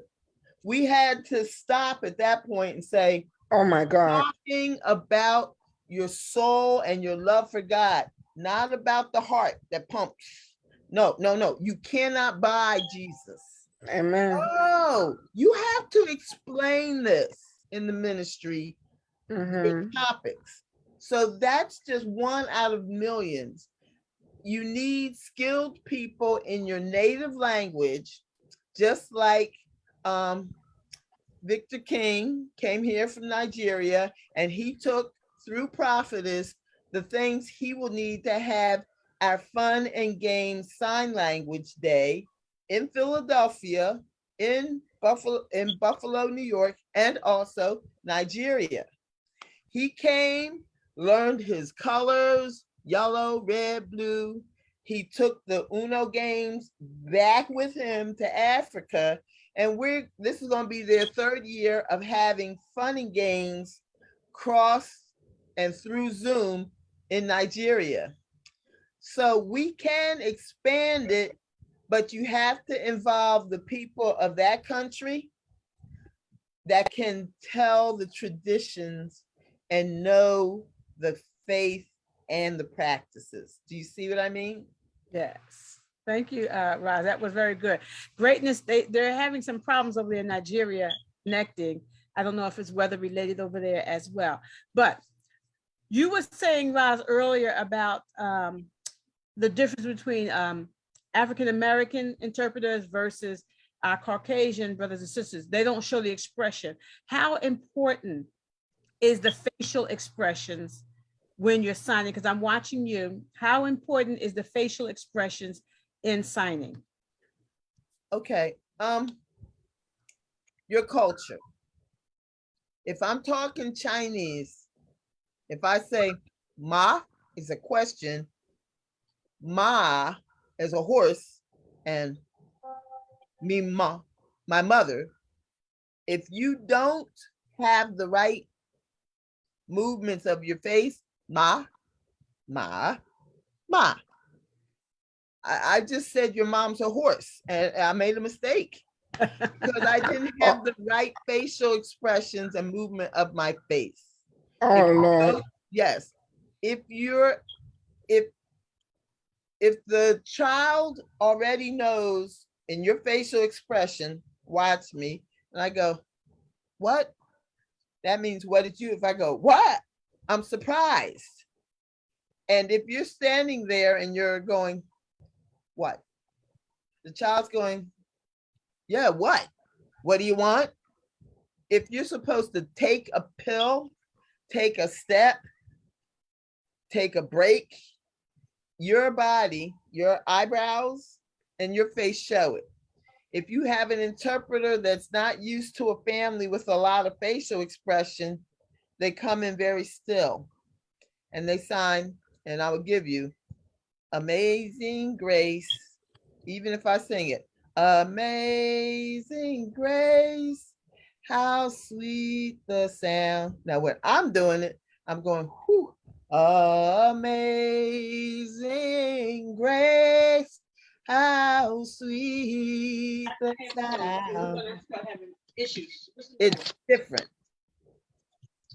[SPEAKER 4] We had to stop at that point and say,
[SPEAKER 2] oh my God,
[SPEAKER 4] talking about your soul and your love for God, not about the heart that pumps. No. You cannot buy Jesus.
[SPEAKER 2] Amen.
[SPEAKER 4] Oh, you have to explain this in the ministry, your topics. So that's just one out of millions. you need skilled people in your native language, just like Victor King came here from Nigeria, and he took through Prophetess the things he will need to have our Fun and Games Sign Language Day in Philadelphia, in Buffalo, New York, and also Nigeria. He came, learned his colors, yellow, red, blue. He took the Uno games back with him to Africa. And this is going to be their third year of having fun and games cross and through Zoom in Nigeria. So we can expand it, but you have to involve the people of that country that can tell the traditions and know the faith and the practices. Do you see what I mean?
[SPEAKER 1] Yes. Thank you, Roz. That was very good. Greatness, they're having some problems over there in Nigeria connecting. I don't know if it's weather related over there as well. But you were saying, Roz, earlier about the difference between African-American interpreters versus our Caucasian brothers and sisters. They don't show the expression. How important is the facial expressions when you're signing? Because I'm watching you. How important is the facial expressions in signing?
[SPEAKER 4] Okay. Your culture. If I'm talking Chinese, if I say ma is a question, ma is a horse, and me ma, my mother, if you don't have the right movements of your face, ma, ma, ma. I just said your mom's a horse, and I made a mistake because I didn't have the right facial expressions and movement of my face.
[SPEAKER 2] Oh, Lord.
[SPEAKER 4] Yes. If the child already knows in your facial expression, watch me, and I go, what? That means, what did you? If I go, what? I'm surprised. And if you're standing there and you're going, what? The child's going, yeah, what? What do you want? If you're supposed to take a pill, take a step, take a break, your body, your eyebrows, and your face show it. If you have an interpreter that's not used to a family with a lot of facial expression, they come in very still and they sign, and I will give you Amazing Grace, even if I sing it, Amazing Grace, how sweet the sound. Now, when I'm doing it, I'm going, whew, Amazing Grace, how sweet the sound. It's different.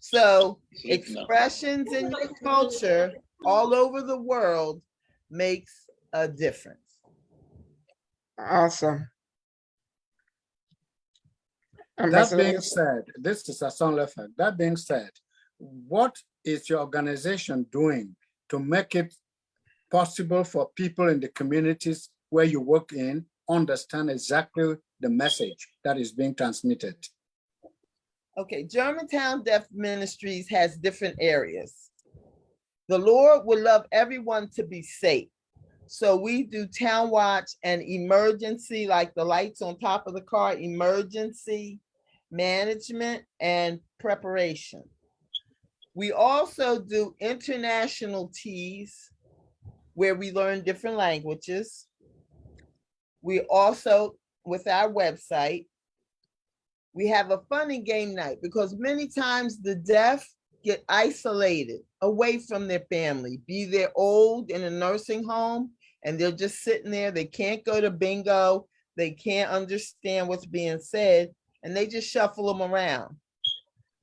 [SPEAKER 4] So expressions in your culture all over the world makes a difference.
[SPEAKER 2] Awesome.
[SPEAKER 3] That being said, this is Asonglefac. That being said, what is your organization doing to make it possible for people in the communities where you work in understand exactly the message that is being transmitted?
[SPEAKER 4] Okay, Germantown Deaf Ministries has different areas. The Lord would love everyone to be safe. So we do town watch and emergency, like the lights on top of the car, emergency management and preparation. We also do international teas where we learn different languages. We also, with our website, we have a fun and game night because many times the deaf get isolated away from their family, be they're old in a nursing home and they're just sitting there. They can't go to bingo. They can't understand what's being said, and they just shuffle them around.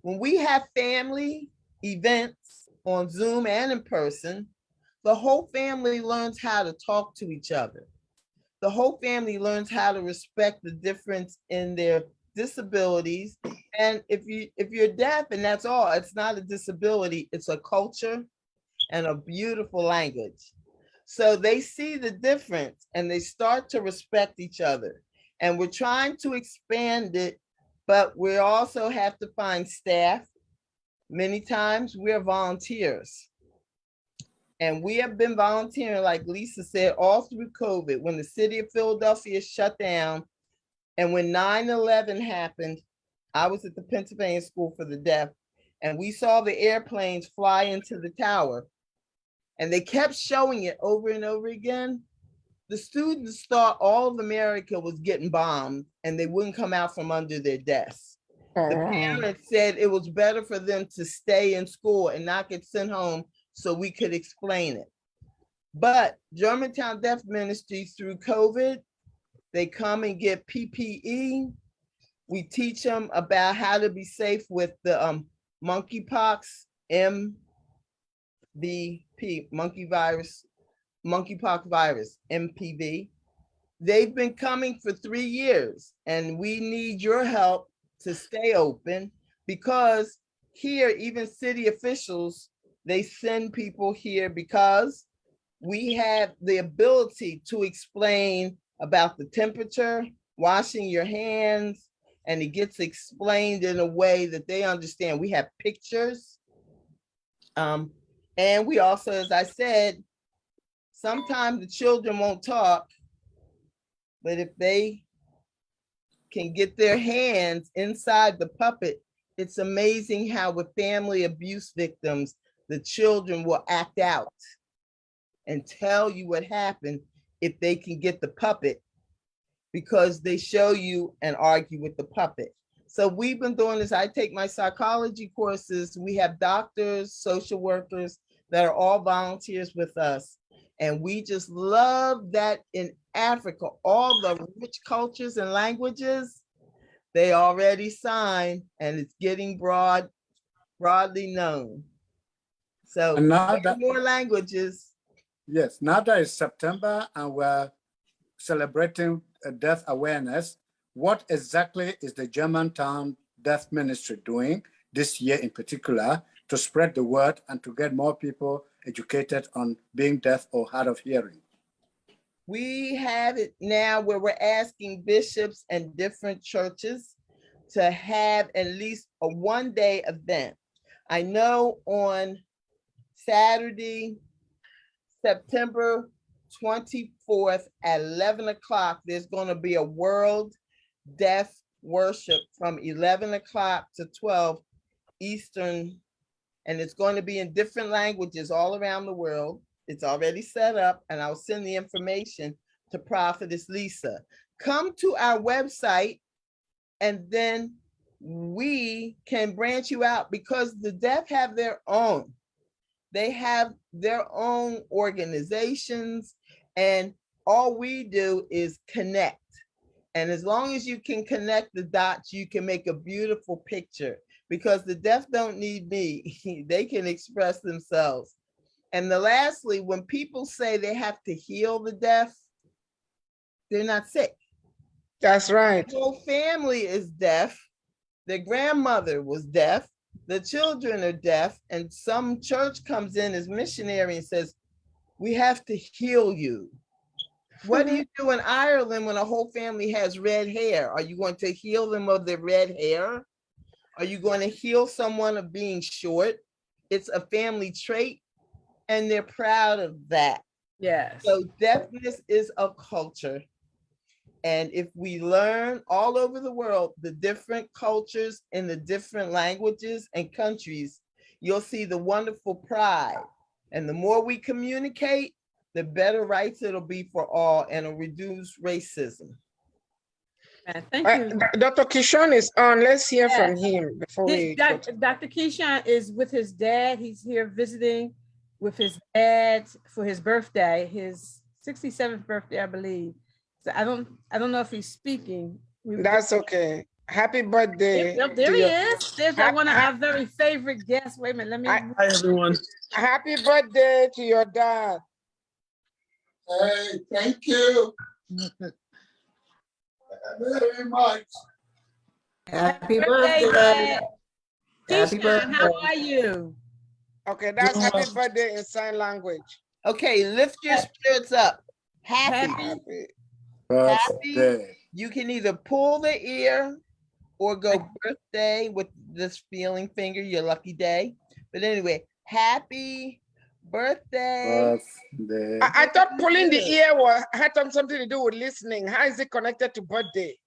[SPEAKER 4] When we have family events on Zoom and in person, the whole family learns how to talk to each other. The whole family learns how to respect the difference in their disabilities. And if you're deaf and that's all, it's not a disability, it's a culture and a beautiful language. So they see the difference and they start to respect each other. And we're trying to expand it, but we also have to find staff. Many times we're volunteers. And we have been volunteering, like Lisa said, all through COVID, when the city of Philadelphia shut down. And when 9/11 happened, I was at the Pennsylvania School for the Deaf, and we saw the airplanes fly into the tower. And they kept showing it over and over again. The students thought all of America was getting bombed and they wouldn't come out from under their desks. The parents said it was better for them to stay in school and not get sent home so we could explain it. But Germantown Deaf Ministries, through COVID, they come and get PPE. We teach them about how to be safe with the monkeypox, MVP, monkeypox virus, MPV. They've been coming for 3 years, and we need your help to stay open, because here, even city officials, they send people here because we have the ability to explain about the temperature, washing your hands, and it gets explained in a way that they understand. We have pictures. And we also, as I said, sometimes the children won't talk, but if they can get their hands inside the puppet, it's amazing how with family abuse victims, the children will act out and tell you what happened if they can get the puppet, because they show you and argue with the puppet. So we've been doing this. I take my psychology courses. We have doctors, social workers that are all volunteers with us. And we just love that in Africa, all the rich cultures and languages, they already signed, and it's getting broadly known. So
[SPEAKER 3] And now that,
[SPEAKER 4] more languages.
[SPEAKER 3] yes, now that is September and we're celebrating deaf awareness, what exactly is the Germantown Deaf Ministry doing this year in particular to spread the word and to get more people educated on being deaf or hard of hearing?
[SPEAKER 4] We have it now where we're asking bishops and different churches to have at least a one-day event. I know on Saturday, September 24th at 11 o'clock, there's going to be a World Deaf Worship from 11 o'clock to 12 Eastern, and it's going to be in different languages all around the world. It's already set up, and I'll send the information to Prophetess Lisa. Come to our website, and then we can branch you out, because the deaf have their own. They have their own organizations, and all we do is connect. And as long as you can connect the dots, you can make a beautiful picture, because the deaf don't need me. They can express themselves. And lastly, when people say they have to heal the deaf, they're not sick.
[SPEAKER 2] That's right.
[SPEAKER 4] The whole family is deaf. Their grandmother was deaf. The children are deaf. And some church comes in as missionary and says, we have to heal you. What do you do in Ireland when a whole family has red hair? Are you going to heal them of their red hair? Are you going to heal someone of being short? It's a family trait, and they're proud of that.
[SPEAKER 1] Yes.
[SPEAKER 4] So deafness is a culture. And if we learn all over the world, the different cultures in the different languages and countries, you'll see the wonderful pride. And the more we communicate, the better rights it'll be for all, and it'll reduce racism.
[SPEAKER 1] Thank you.
[SPEAKER 2] Dr. Kishon is on. Let's hear
[SPEAKER 1] Yes.
[SPEAKER 2] from him before we.
[SPEAKER 1] Dr. Keyshawn is with his dad. He's here visiting with his dad for his birthday, his 67th birthday, I believe. So I don't know if he's speaking.
[SPEAKER 2] That's okay. Happy birthday.
[SPEAKER 1] Yep, there he is. There's one of our very favorite guests. Wait a minute, let me.
[SPEAKER 8] Hi, everyone.
[SPEAKER 2] Happy birthday to your dad.
[SPEAKER 9] Hey, thank you very much.
[SPEAKER 6] Happy
[SPEAKER 1] birthday,
[SPEAKER 6] birthday.
[SPEAKER 1] Dad.
[SPEAKER 6] Happy
[SPEAKER 1] Keyshawn, how
[SPEAKER 6] birthday.
[SPEAKER 1] are you?
[SPEAKER 2] Okay, that's
[SPEAKER 9] Doing
[SPEAKER 2] happy
[SPEAKER 9] well.
[SPEAKER 2] birthday in sign language.
[SPEAKER 4] Okay, lift your spirits up. Happy.
[SPEAKER 2] Happy.
[SPEAKER 3] Birthday.
[SPEAKER 4] You can either pull the ear or go birthday with this feeling finger, your lucky day. But anyway, happy birthday.
[SPEAKER 3] Birthday.
[SPEAKER 2] I thought pulling the ear had something to do with listening. How is it connected to birthday?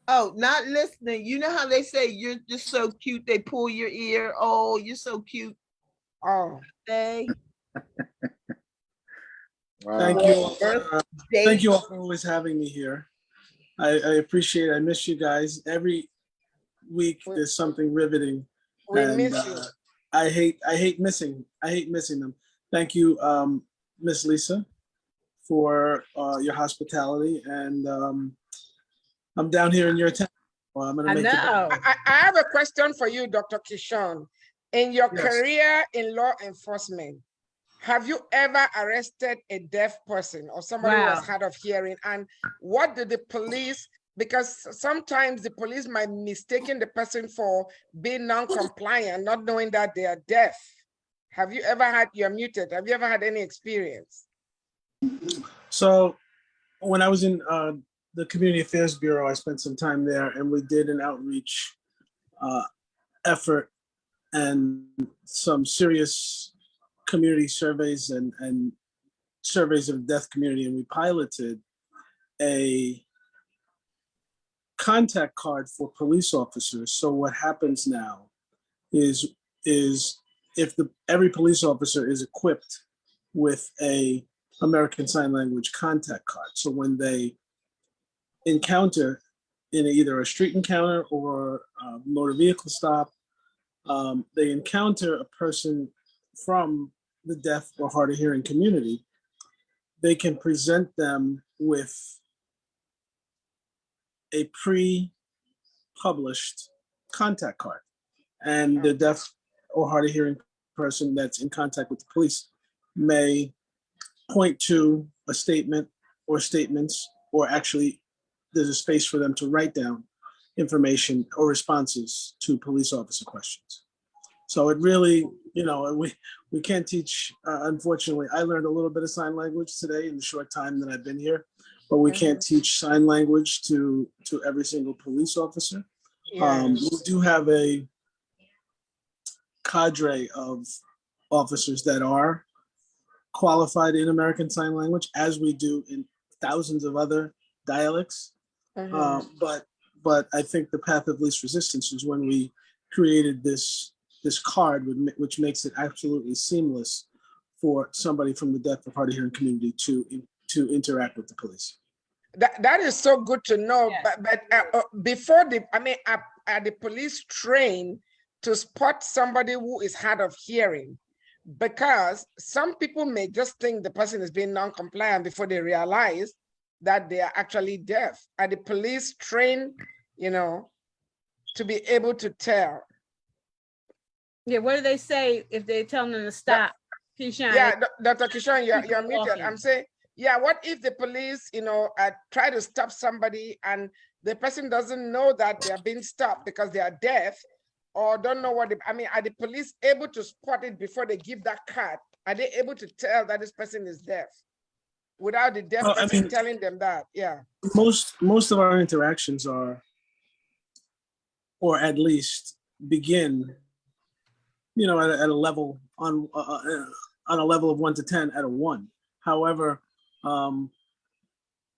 [SPEAKER 4] Oh, not listening. You know how they say you're just so cute. They pull your ear. Oh, you're so cute.
[SPEAKER 2] Oh,
[SPEAKER 4] Birthday.
[SPEAKER 3] Wow.
[SPEAKER 8] Thank you.
[SPEAKER 4] Birthday.
[SPEAKER 8] Thank you all for always having me here. I appreciate it. I miss you guys. Every week there's something riveting.
[SPEAKER 2] we
[SPEAKER 8] and,
[SPEAKER 2] miss you.
[SPEAKER 8] I hate missing them. Thank you, Miss Lisa, for your hospitality, and I'm down here in your town. Well, I'm gonna
[SPEAKER 1] I
[SPEAKER 8] make
[SPEAKER 1] know.
[SPEAKER 2] I have a question for you, Dr. Kishon. In your
[SPEAKER 8] Yes.
[SPEAKER 2] career in law enforcement, have you ever arrested a deaf person or somebody who was
[SPEAKER 1] Wow.
[SPEAKER 2] hard of hearing? And what did the police, because sometimes the police might mistaken the person for being non-compliant, not knowing that they are deaf. Have you ever had, you're muted, have you ever had any experience?
[SPEAKER 8] So when I was in the Community Affairs Bureau, I spent some time there, and we did an outreach effort and some serious community surveys and surveys of the deaf community, and we piloted a contact card for police officers. So what happens now is if every police officer is equipped with a American Sign Language contact card. So when they encounter in either a street encounter or a motor vehicle stop, they encounter a person from the deaf or hard of hearing community, they can present them with a pre-published contact card. And the deaf or hard of hearing person that's in contact with the police may point to a statement or statements, or actually there's a space for them to write down information or responses to police officer questions. So it really, we can't teach, unfortunately, I learned a little bit of sign language today in the short time that I've been here, but we can't teach sign language to every single police officer. We do have a cadre of officers that are qualified in American Sign Language, as we do in thousands of other dialects. But I think the path of least resistance is when we created this card, which makes it absolutely seamless for somebody from the deaf or hard of hearing community to interact with the police.
[SPEAKER 2] That is so good to know.
[SPEAKER 1] Yes.
[SPEAKER 2] But before are the police trained to spot somebody who is hard of hearing? Because some people may just think the person is being non-compliant before they realize that they are actually deaf. Are the police trained, to be able to tell?
[SPEAKER 1] Yeah, what do they say if they tell them to stop? Keyshawn,
[SPEAKER 2] Yeah, Dr. Kishon, you're
[SPEAKER 1] Keep
[SPEAKER 2] muted.
[SPEAKER 1] walking.
[SPEAKER 2] I'm saying, yeah, what if the police, try to stop somebody and the person doesn't know that they're being stopped because they are deaf, or don't know what are the police able to spot it before they give that card? Are they able to tell that this person is deaf without the deaf person telling them that? Yeah.
[SPEAKER 8] Most of our interactions are, or at least begin, at a level on a level of 1 to 10 at a 1. However,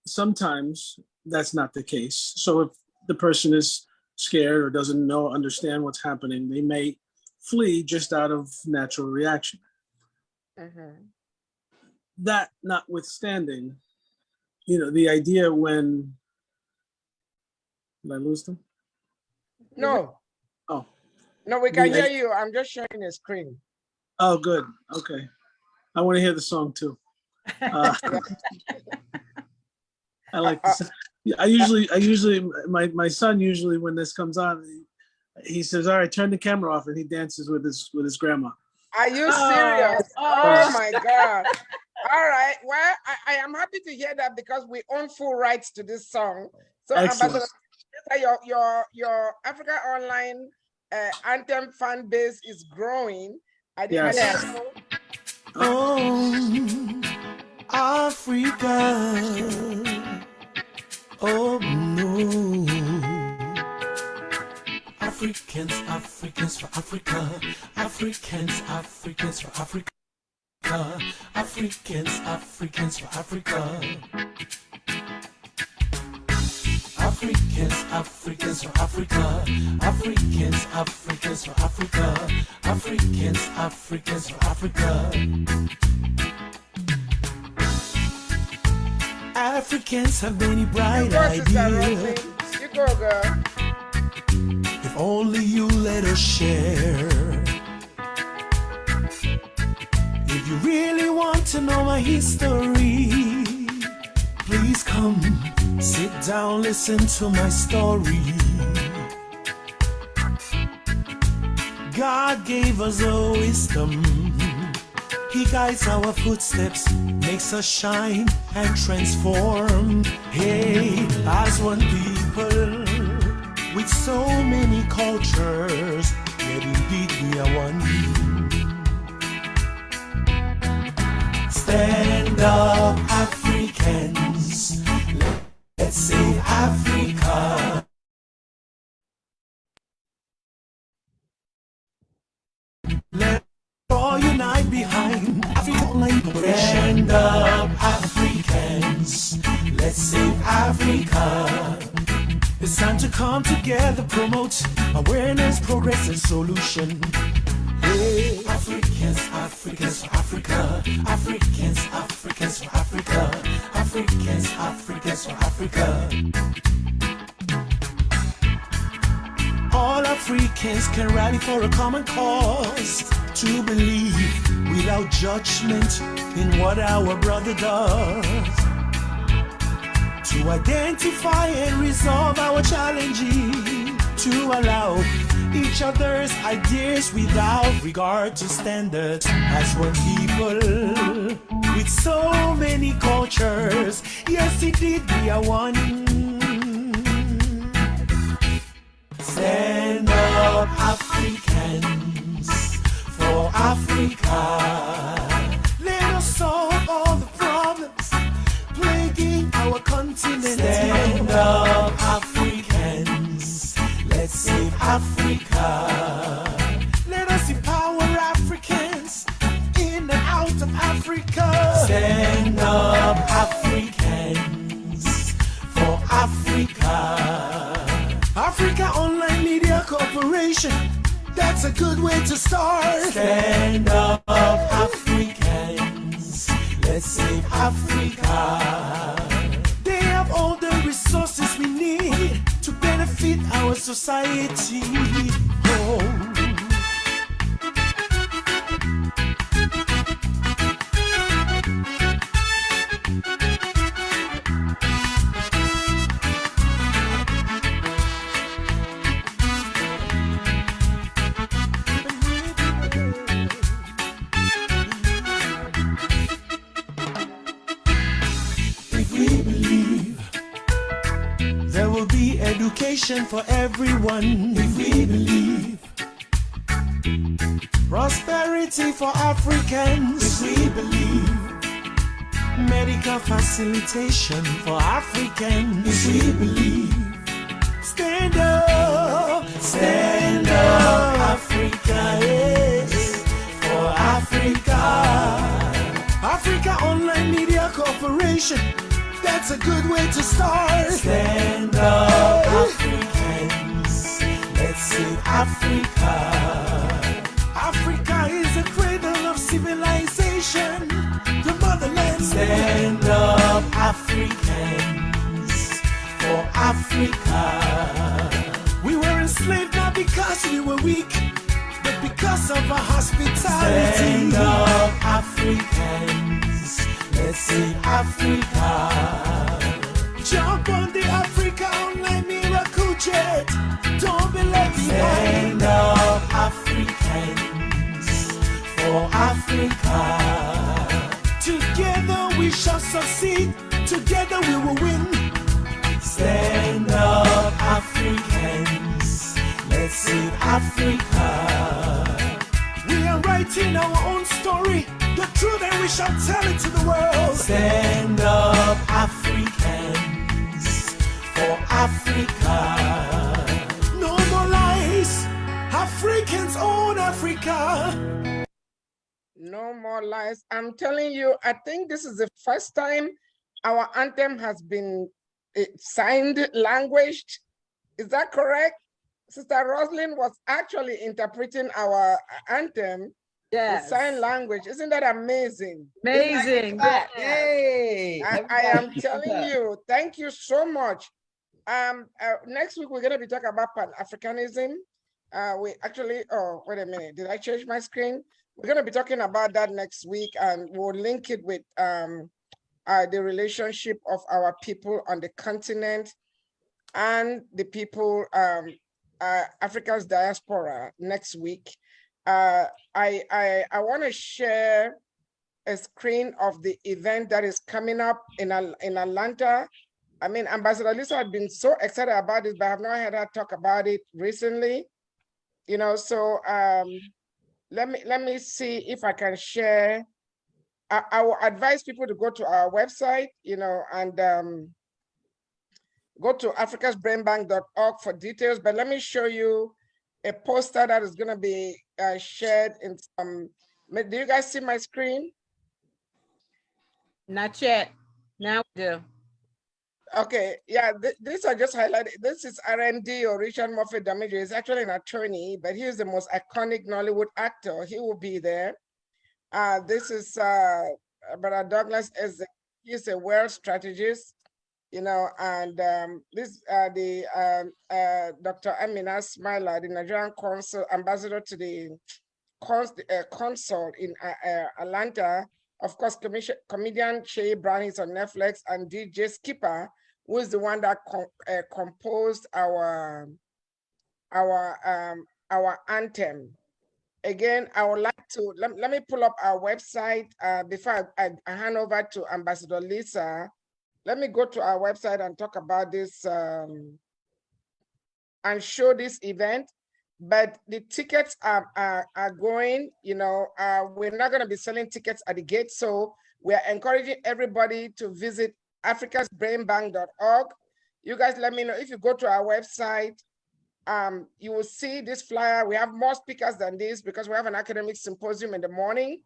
[SPEAKER 8] sometimes that's not the case. So if the person is scared or doesn't understand what's happening, they may flee just out of natural reaction. That notwithstanding, the idea when, did I lose them?
[SPEAKER 2] No.
[SPEAKER 8] Oh.
[SPEAKER 2] No, we can hear you. I'm just sharing a screen.
[SPEAKER 8] Oh, good. Okay. I want to hear the song too. I like this. I usually, my son usually, when this comes on, he says, "All right, turn the camera off," and he dances with his grandma.
[SPEAKER 2] Are you serious? Oh my God. All right. Well, I am happy to hear that because we own full rights to this song. So, Ambassador, your Africaonline anthem fan base is growing. I didn't know.
[SPEAKER 10] Oh, Africa. Oh no. Africans, Africans for Africa. Africans, Africans for Africa. Africans, Africans for Africa. Africans, Africans for Africa. Africans, Africans for Africa. Africans, Africans for Africa. Africans have many bright ideas.
[SPEAKER 2] You go, girl.
[SPEAKER 10] If only you let us share. If you really want to know my history, please come, sit down, listen to my story. God gave us a wisdom. He guides our footsteps, makes us shine and transform. Hey, as one people, with so many cultures, yet indeed we are one. Stand up, Africans, let's save Africa. Let's all unite behind Africaonline operation. Stand up, Africans, let's save Africa. It's time to come together, promote awareness, progress, and solution. Hey. Africans, Africans for Africa. Africans, Africans for Africa. Africans, Africans for Africa. All Africans can rally for a common cause, to believe without judgment in what our brother does, to identify and resolve our challenges, to allow each other's ideas without regard to standards. As one people with so many cultures, yes indeed we are one. Stand up, Africans, for Africa. Let us solve all the problems plaguing our continent. Stand up, Africans, let's save Africa. Let us empower Africans in and out of Africa. Stand up, Africans, for Africa. Africaonline Media Corporation, that's a good way to start. Stand up, Africans, let's save Africa. They have all the resources we need to benefit our society. Oh. Education for everyone, if we believe. Prosperity for Africans, if we believe. Medical facilitation for Africans, if we believe. Stand up, Africa, yes, for Africa. Africaonline Media Corporation, that's a good way to start. Stand up, Africans, let's save Africa. Africa is the cradle of civilization, the motherland. Stand up, Africans, for Africa. We were enslaved not because we were weak, but because of our hospitality. Stand up, Africans, let's save Africa. Jump on the Africaonline miracle jet. Don't be left behind. Stand up, Africans, for Africa. Together we shall succeed. Together we will win. Stand up, Africans, let's save Africa. We are writing our own story. The truth and we shall tell it to the world. Stand up, Africans, for Africa. No more lies. Africans own Africa.
[SPEAKER 2] No more lies. I'm telling you, I think this is the first time our anthem has been signed, languaged. Is that correct? Sister Roslyn was actually interpreting our anthem with sign language. Isn't that amazing?
[SPEAKER 1] Amazing.
[SPEAKER 4] Yay.
[SPEAKER 2] I am telling you, thank you so much. Next week, we're going to be talking about Pan-Africanism. We actually, oh, wait a minute. Did I change my screen? We're going to be talking about that next week, and we'll link it with the relationship of our people on the continent and the people, Africa's diaspora next week. I want to share a screen of the event that is coming up in Atlanta. I mean, Ambassador Lisa had been so excited about this, but I have not heard her talk about it recently. You know, so let me see if I can share. I will advise people to go to our website, you know, and go to africasbrainbank.org for details. But let me show you a poster that is going to be shared in some. Do you guys see my screen?
[SPEAKER 1] Not yet. Now we do.
[SPEAKER 2] Okay, yeah, these are just highlighted. This is RMD, or Richard Murphy Damager. He's actually an attorney, but he is the most iconic Nollywood actor. He will be there. This is Brother Douglas, he's a world strategist, you know, and this the Dr. Amina Smaila, the Nigerian consul, ambassador to the consul in Atlanta. Of course, comedian Shay Brown is on Netflix, and DJ Skipper, who is the one that composed our anthem. Again, I would like to, let me pull up our website before I hand over to Ambassador Lisa. Let me go to our website and talk about this and show this event. But the tickets are going, you know, we're not going to be selling tickets at the gate. So we're encouraging everybody to visit africasbrainbank.org. You guys let me know if you go to our website. You will see this flyer. We have more speakers than this because we have an academic symposium in the morning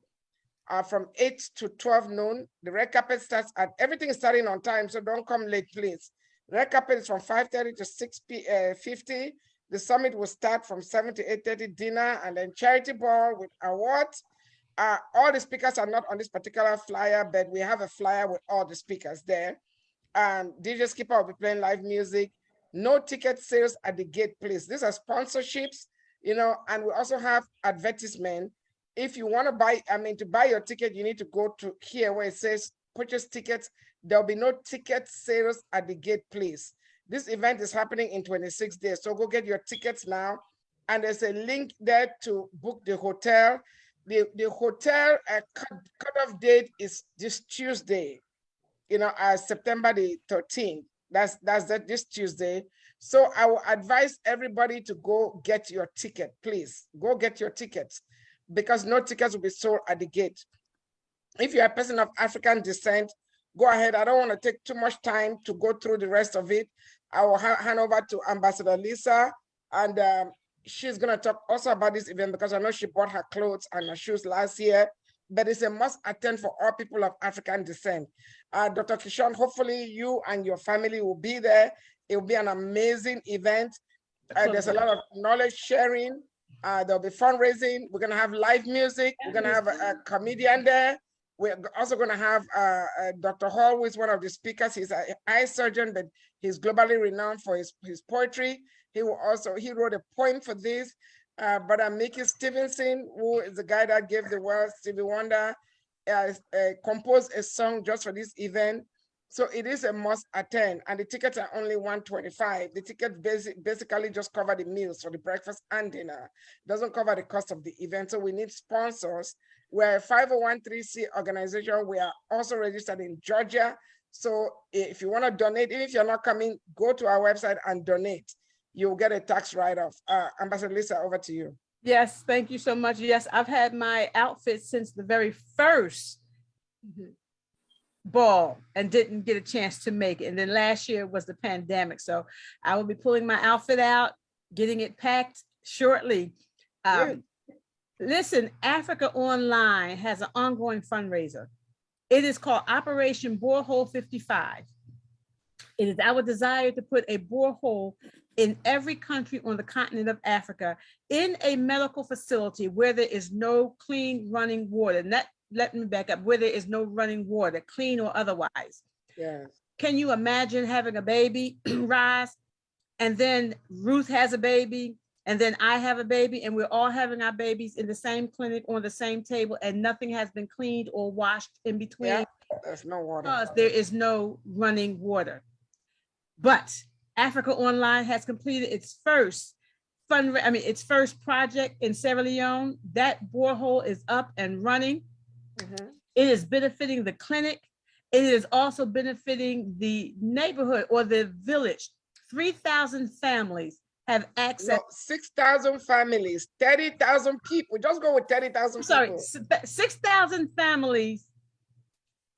[SPEAKER 2] from 8 to 12 noon. The red carpet starts at, everything is starting on time, so don't come late, please. The red carpet is from 5:30 to 6:50. The summit will start from 7 to 8:30, dinner, and then charity ball with awards. All the speakers are not on this particular flyer, but we have a flyer with all the speakers there. DJ Skipper will be playing live music. No ticket sales at the gate, please. These are sponsorships, you know, and we also have advertisement. If you want to buy, to buy your ticket, you need to go to here where it says purchase tickets. There'll be no ticket sales at the gate, please. This event is happening in 26 days. So go get your tickets now. And there's a link there to book the hotel. The hotel cutoff date is this Tuesday, you know, September the 13th. That's this Tuesday. So I will advise everybody to go get your ticket, please. Go get your tickets because no tickets will be sold at the gate. If you're a person of African descent, go ahead. I don't want to take too much time to go through the rest of it. I will hand over to Ambassador Lisa, and she's going to talk also about this event because I know she bought her clothes and her shoes last year, but it's a must attend for all people of African descent. Dr. Kishon, hopefully you and your family will be there. It will be an amazing event. There's a lot of knowledge sharing. There'll be fundraising. We're going to have live music. We're going to have a comedian there. We're also going to have Dr. Hall, who is one of the speakers. He's an eye surgeon, but he's globally renowned for his poetry. He wrote a poem for this. Brother Mickey Stevenson, who is the guy that gave the world Stevie Wonder, composed a song just for this event. So it is a must attend, and the tickets are only $125. The tickets basically just cover the meals for the breakfast and dinner. It doesn't cover the cost of the event, so we need sponsors. We're a 501(c)(3) organization. We are also registered in Georgia. So if you want to donate, even if you're not coming, go to our website and donate. You'll get a tax write-off. Ambassador Lisa, over to you.
[SPEAKER 1] Yes, thank you so much. Yes, I've had my outfit since the very first ball and didn't get a chance to make it. And then last year was the pandemic. So I will be pulling my outfit out, getting it packed shortly. Listen, Africaonline has an ongoing fundraiser. It is called Operation Borehole 55. It is our desire to put a borehole in every country on the continent of Africa in a medical facility where there is no clean running water. Let me back up, where there is no running water, clean or otherwise.
[SPEAKER 2] Yes.
[SPEAKER 1] Can you imagine having a baby, Rise, and then Ruth has a baby, and then I have a baby, and we're all having our babies in the same clinic on the same table, and nothing has been cleaned or washed in between?
[SPEAKER 2] Yeah, there's no water.
[SPEAKER 1] Because there is no running water. But Africaonline has completed its first its first project in Sierra Leone. That borehole is up and running. It is benefiting the clinic. It is also benefiting the neighborhood or the village. 3,000 families have access.
[SPEAKER 2] No, 6,000 families, 30,000 people. Just go with 30,000 people.
[SPEAKER 1] Sorry, 6,000 families,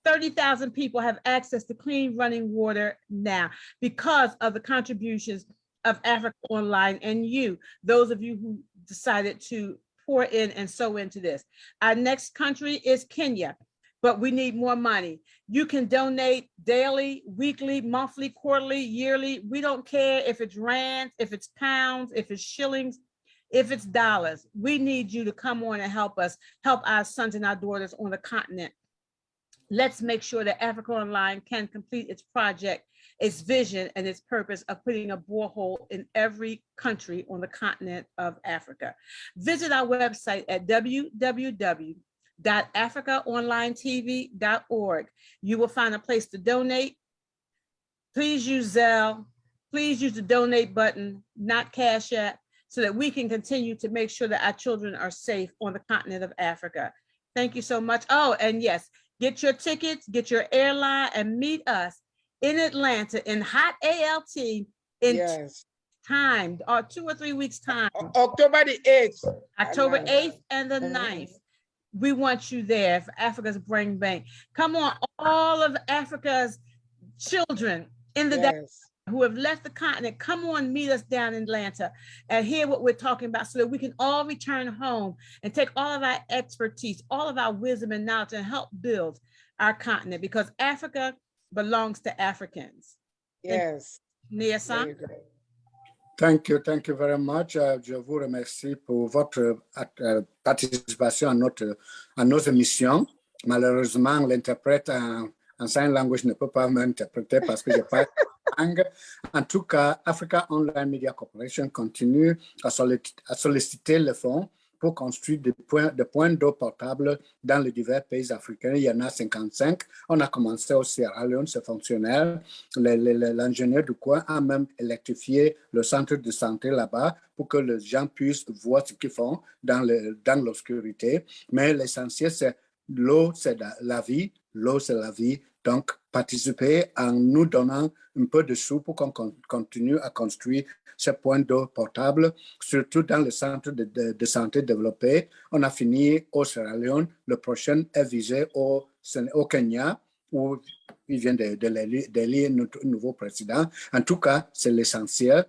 [SPEAKER 1] 30,000 people have access to clean running water now because of the contributions of Africaonline and you, those of you who decided to pour in and sow into this. Our next country is Kenya, but we need more money. You can donate daily, weekly, monthly, quarterly, yearly. We don't care if it's rands, if it's pounds, if it's shillings, if it's dollars. We need you to come on and help us, help our sons and our daughters on the continent. Let's make sure that Africaonline can complete its project, its vision, and its purpose of putting a borehole in every country on the continent of Africa. Visit our website at www.africaonlinetv.org. You will find a place to donate. Please use Zelle. Please use the donate button, not Cash App, so that we can continue to make sure that our children are safe on the continent of Africa. Thank you so much. Oh, and yes, get your tickets, get your airline, and meet us in Atlanta in hot ALT in time, or 2 or 3 weeks time.
[SPEAKER 2] October the 8th.
[SPEAKER 1] October 8th and the 9th. We want you there for Africa's Brain Bank. Come on, all of Africa's children in the who have left the continent, come on, meet us down in Atlanta and hear what we're talking about so that we can all return home and take all of our expertise, all of our wisdom and knowledge and help build our continent, because Africa belongs to Africans.
[SPEAKER 2] Yes.
[SPEAKER 1] Nia-san?
[SPEAKER 3] Thank you very much. Je vous remercie pour votre participation à nos émissions. Malheureusement, l'interprète en sign language ne peut pas m'interpréter parce que je parle langue. En tout cas, Africaonline Media Corporation continue à solliciter le fonds pour construire des points d'eau portables dans les divers pays africains. Il y en a 55. On a commencé au Sierra Leone, c'est fonctionnel. L'ingénieur du coin a même électrifié le centre de santé là-bas pour que les gens puissent voir ce qu'ils font dans l'obscurité. Mais l'essentiel, c'est l'eau, c'est la vie. L'eau, c'est la vie. Donc, participer en nous donnant un peu de sous pour qu'on continue à construire ces points d'eau portables, surtout dans le centre de santé développé. On a fini au Sierra Leone. Le prochain est visé au Kenya, où il vient d'élire notre nouveau président. En tout cas, c'est l'essentiel.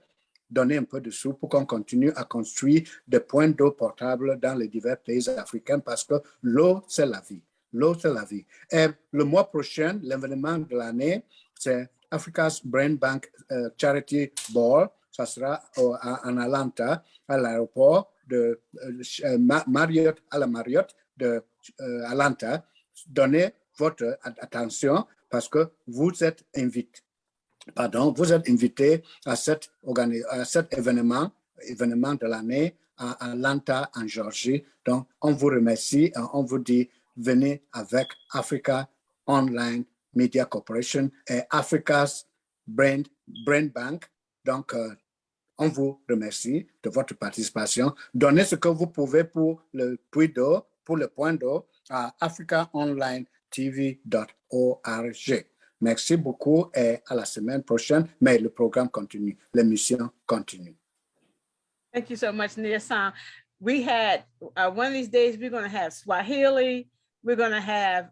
[SPEAKER 3] Donner un peu de sous pour qu'on continue à construire des points d'eau portables dans les divers pays africains, parce que l'eau, c'est la vie. L'eau, c'est la vie. Et le mois prochain, l'événement de l'année, c'est Africa's Brain Bank Charity Ball. Ça sera en Atlanta, à l'aéroport de Marriott de Atlanta. Donnez votre attention parce que vous êtes invités à cet événement de l'année à Atlanta, en Géorgie. Donc, on vous remercie et on vous dit, venez avec Africaonline Media Corporation et Africa's Brain Bank. Donc, on vous remercie de votre participation. Donnez ce que vous pouvez pour le puits d'eau, pour le point d'eau à africaonlinetv.org. Merci beaucoup et à la semaine prochaine. Mais le programme continue, l'émission continue.
[SPEAKER 1] Thank you so much, Nia-san. We had one of these days, we're going to have Swahili. We're going to have,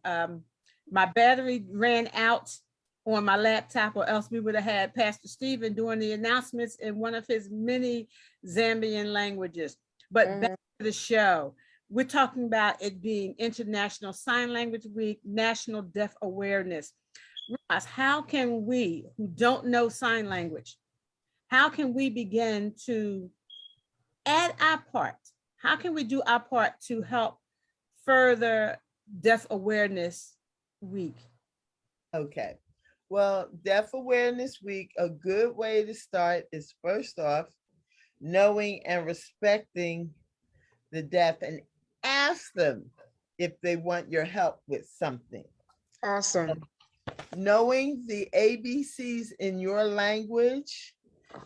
[SPEAKER 1] my battery ran out on my laptop, or else we would have had Pastor Stephen doing the announcements in one of his many Zambian languages. But back to the show, we're talking about it being International Sign Language Week, National Deaf Awareness. Ross, how can we who don't know sign language, how can we begin to add our part? How can we do our part to help further Deaf Awareness Week?
[SPEAKER 4] Okay. Well, Deaf Awareness Week, a good way to start is first off, knowing and respecting the deaf and ask them if they want your help with something.
[SPEAKER 2] Awesome.
[SPEAKER 4] Knowing the ABCs in your language,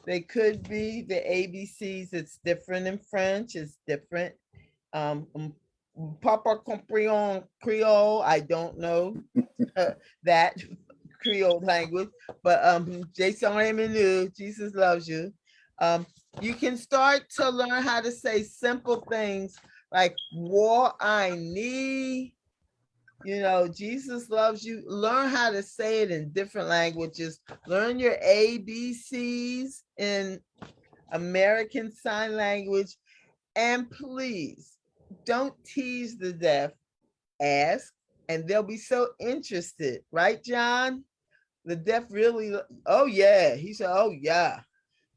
[SPEAKER 4] they could be the ABCs, it's different in French, it's different. Papa comprend Creole, I don't know that Creole language, but Jesus loves you. You can start to learn how to say simple things like "war I need," Jesus loves you. Learn how to say it in different languages. Learn your ABCs in American Sign Language, and please don't tease the deaf. Ask, and they'll be so interested, right, John? The deaf really, oh yeah, he said, oh yeah.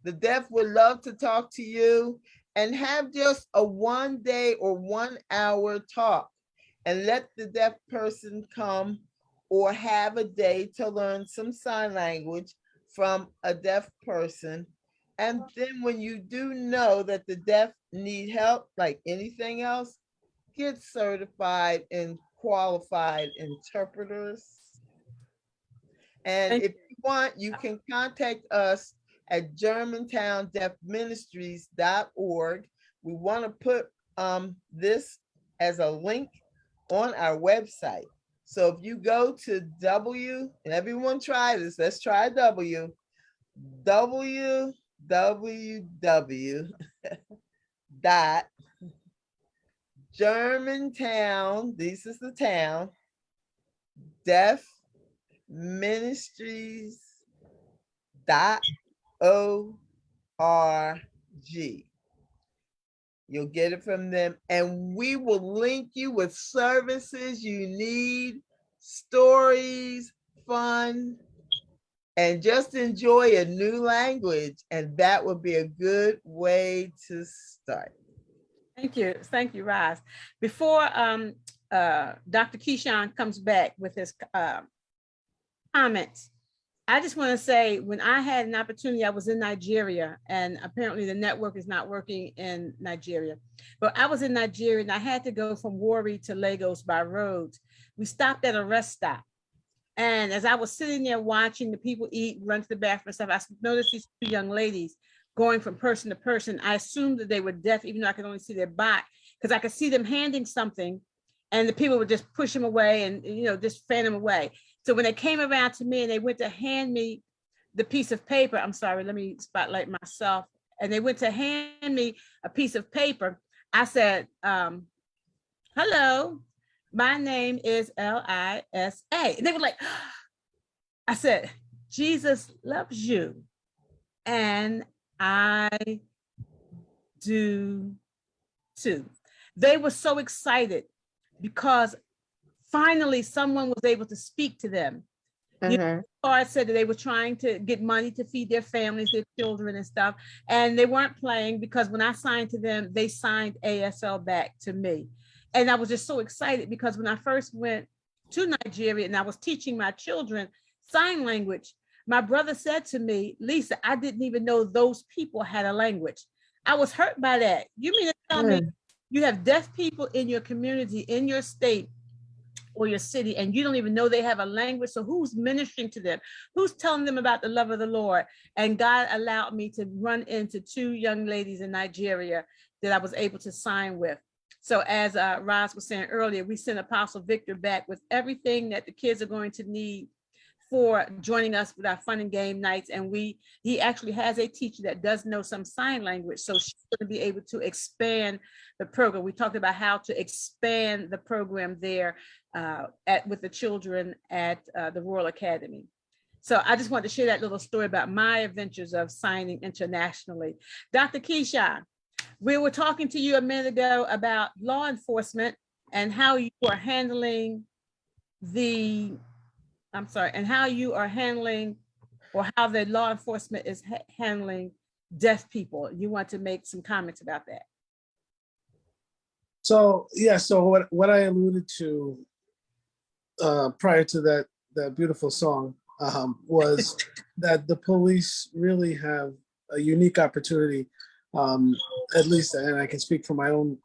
[SPEAKER 4] The deaf would love to talk to you and have just a 1 day or 1 hour talk, and let the deaf person come or have a day to learn some sign language from a deaf person. And then when you do know that the deaf need help, like anything else, get certified and qualified interpreters. And if you want, you can contact us at germantowndeafministries.org. We want to put this as a link on our website. So if you go to and everyone try this, let's try www.germantown, this is the town, deaf ministries.org. You'll get it from them, and we will link you with services you need, stories, fun, and just enjoy a new language. And that would be a good way to start.
[SPEAKER 1] Thank you, Roz. Before Dr. Keyshawn comes back with his comments, I just want to say, when I had an opportunity, I was in Nigeria, and apparently the network is not working in Nigeria, but I was in Nigeria and I had to go from Warri to Lagos by road. We stopped at a rest stop. And as I was sitting there watching the people eat, run to the bathroom and stuff, I noticed these two young ladies going from person to person. I assumed that they were deaf, even though I could only see their back, because I could see them handing something and the people would just push them away and, just fan them away. So when they came around to me and they went to hand me the piece of paper, I'm sorry, let me spotlight myself. And they went to hand me a piece of paper. I said, hello, my name is Lisa. And they were like, I said, Jesus loves you. And I do too. They were so excited because finally someone was able to speak to them. Card said that they were trying to get money to feed their families, their children and stuff. And they weren't playing, because when I signed to them, they signed ASL back to me. And I was just so excited, because when I first went to Nigeria and I was teaching my children sign language, my brother said to me, Lisa, I didn't even know those people had a language. I was hurt by that. You mean to tell me you have deaf people in your community, in your state or your city, and you don't even know they have a language? So who's ministering to them? Who's telling them about the love of the Lord? And God allowed me to run into two young ladies in Nigeria that I was able to sign with. So as Roz was saying earlier, we sent Apostle Victor back with everything that the kids are going to need for joining us with our fun and game nights. And he actually has a teacher that does know some sign language. So she's going to be able to expand the program. We talked about how to expand the program there with the children at the Royal Academy. So I just wanted to share that little story about my adventures of signing internationally. Dr. Keisha, we were talking to you a minute ago about law enforcement and how you are handling or how the law enforcement is handling deaf people. You want to make some comments about that?
[SPEAKER 8] So yeah, so what I alluded to prior to that beautiful song was that the police really have a unique opportunity, at least, and I can speak for my own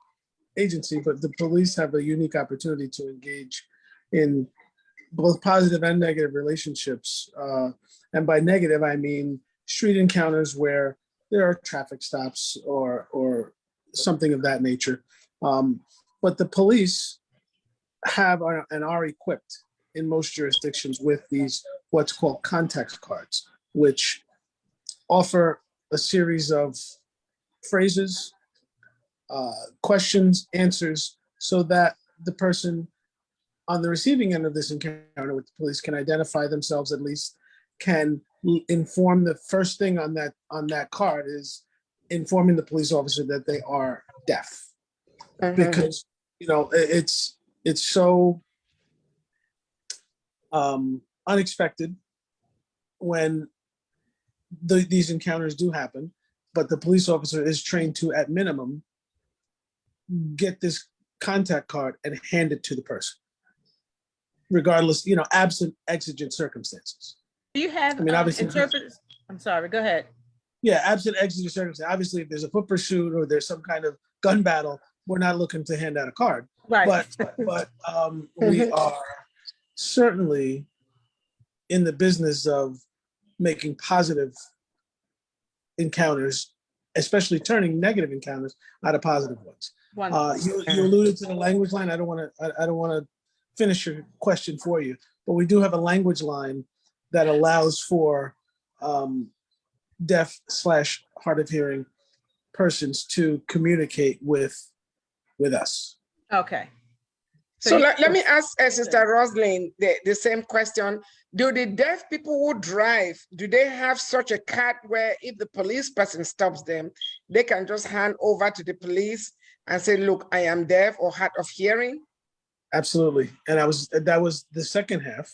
[SPEAKER 8] agency, but the police have a unique opportunity to engage in both positive and negative relationships. And by negative, I mean street encounters where there are traffic stops or something of that nature. But the police have and are equipped in most jurisdictions with these what's called context cards, which offer a series of phrases, questions, answers, so that the person on the receiving end of this encounter with the police can identify themselves, at least can inform. The first thing on that card is informing the police officer that they are deaf. Because it's so unexpected when these encounters do happen, but the police officer is trained to, at minimum, get this contact card and hand it to the person, regardless, absent exigent circumstances.
[SPEAKER 1] Do you have interpreters? I'm sorry, go ahead.
[SPEAKER 8] Yeah, absent exigent circumstances. Obviously, if there's a foot pursuit or there's some kind of gun battle, we're not looking to hand out a card.
[SPEAKER 1] Right.
[SPEAKER 8] But we are certainly in the business of making positive encounters, especially turning negative encounters out of positive ones. You alluded to the language line. I don't want to finish your question for you, but we do have a language line that allows for deaf/hard of hearing persons to communicate with us.
[SPEAKER 1] Okay.
[SPEAKER 2] So let me ask Sister Roslyn the same question. Do the deaf people who drive, do they have such a card where if the police person stops them, they can just hand over to the police and say, look, I am deaf or hard of hearing?
[SPEAKER 8] Absolutely. And that was the second half.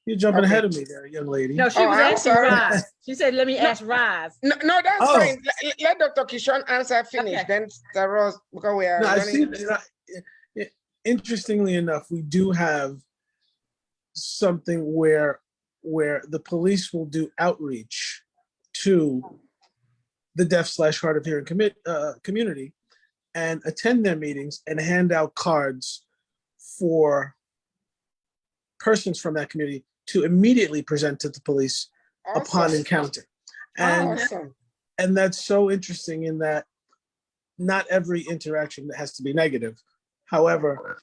[SPEAKER 8] You're jumping ahead of me there, young lady.
[SPEAKER 1] No, she was asking Roz. She said, let me ask Roz.
[SPEAKER 2] No, that's fine. Let Dr. Kishon answer finish. Okay. Then Sister Rose, because we are
[SPEAKER 8] interestingly enough, we do have something where the police will do outreach to the deaf/hard of hearing community and attend their meetings and hand out cards for persons from that community to immediately present to the police upon encounter. And that's so interesting in that not every interaction has to be negative. However,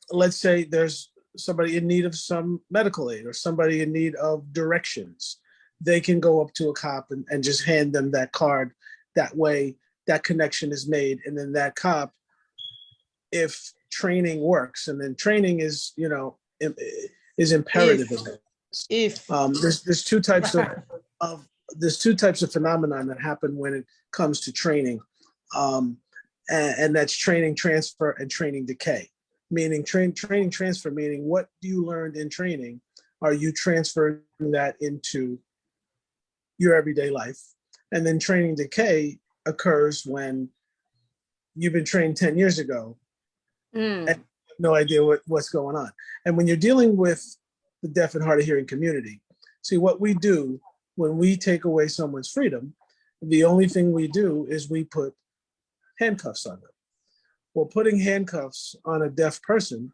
[SPEAKER 8] let's say there's somebody in need of some medical aid or somebody in need of directions. They can go up to a cop and just hand them that card. That way, that connection is made. And then that cop, if training works, and then training is, is imperative. There's two types of phenomenon that happen when it comes to training. And that's training transfer and training decay. Meaning training transfer, meaning what you learned in training, are you transferring that into your everyday life? And then training decay occurs when you've been trained 10 years ago and have no idea what's going on. And when you're dealing with the deaf and hard of hearing community, see what we do when we take away someone's freedom, the only thing we do is we put handcuffs on them. Well, putting handcuffs on a deaf person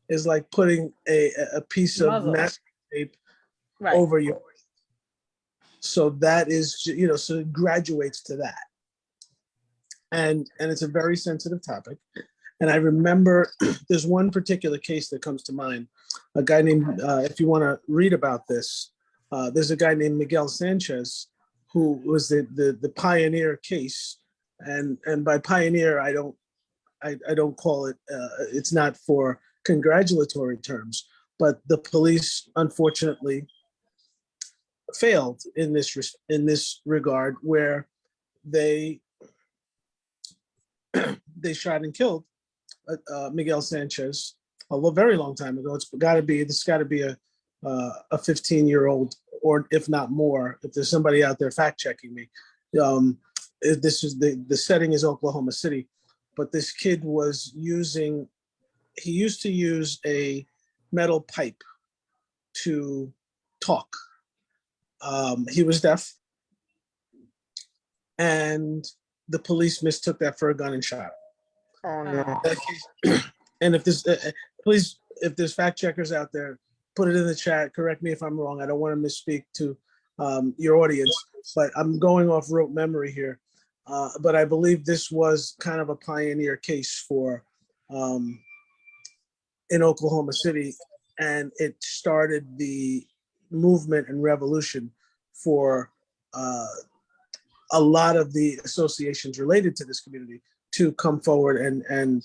[SPEAKER 8] is like putting a piece of masking tape over your. So that is, so it graduates to that. And it's a very sensitive topic. And I remember there's one particular case that comes to mind. A guy named, if you want to read about this, there's a guy named Miguel Sanchez who was the pioneer case. And by pioneer, I don't call it, it's not for congratulatory terms, but the police unfortunately failed in this regard, where they shot and killed Miguel Sanchez a very long time ago. This got to be a 15-year-old, or if not more. If there's somebody out there fact checking me, this is the setting is Oklahoma City, but this kid he used to use a metal pipe to talk. He was deaf, and the police mistook that for a gun and shot him.
[SPEAKER 2] Oh no.
[SPEAKER 8] And if this, please, if there's fact checkers out there, put it in the chat. Correct me if I'm wrong. I don't want to misspeak to your audience, but I'm going off rote memory here. But I believe this was kind of a pioneer case for in Oklahoma City, and it started the movement and revolution for a lot of the associations related to this community to come forward and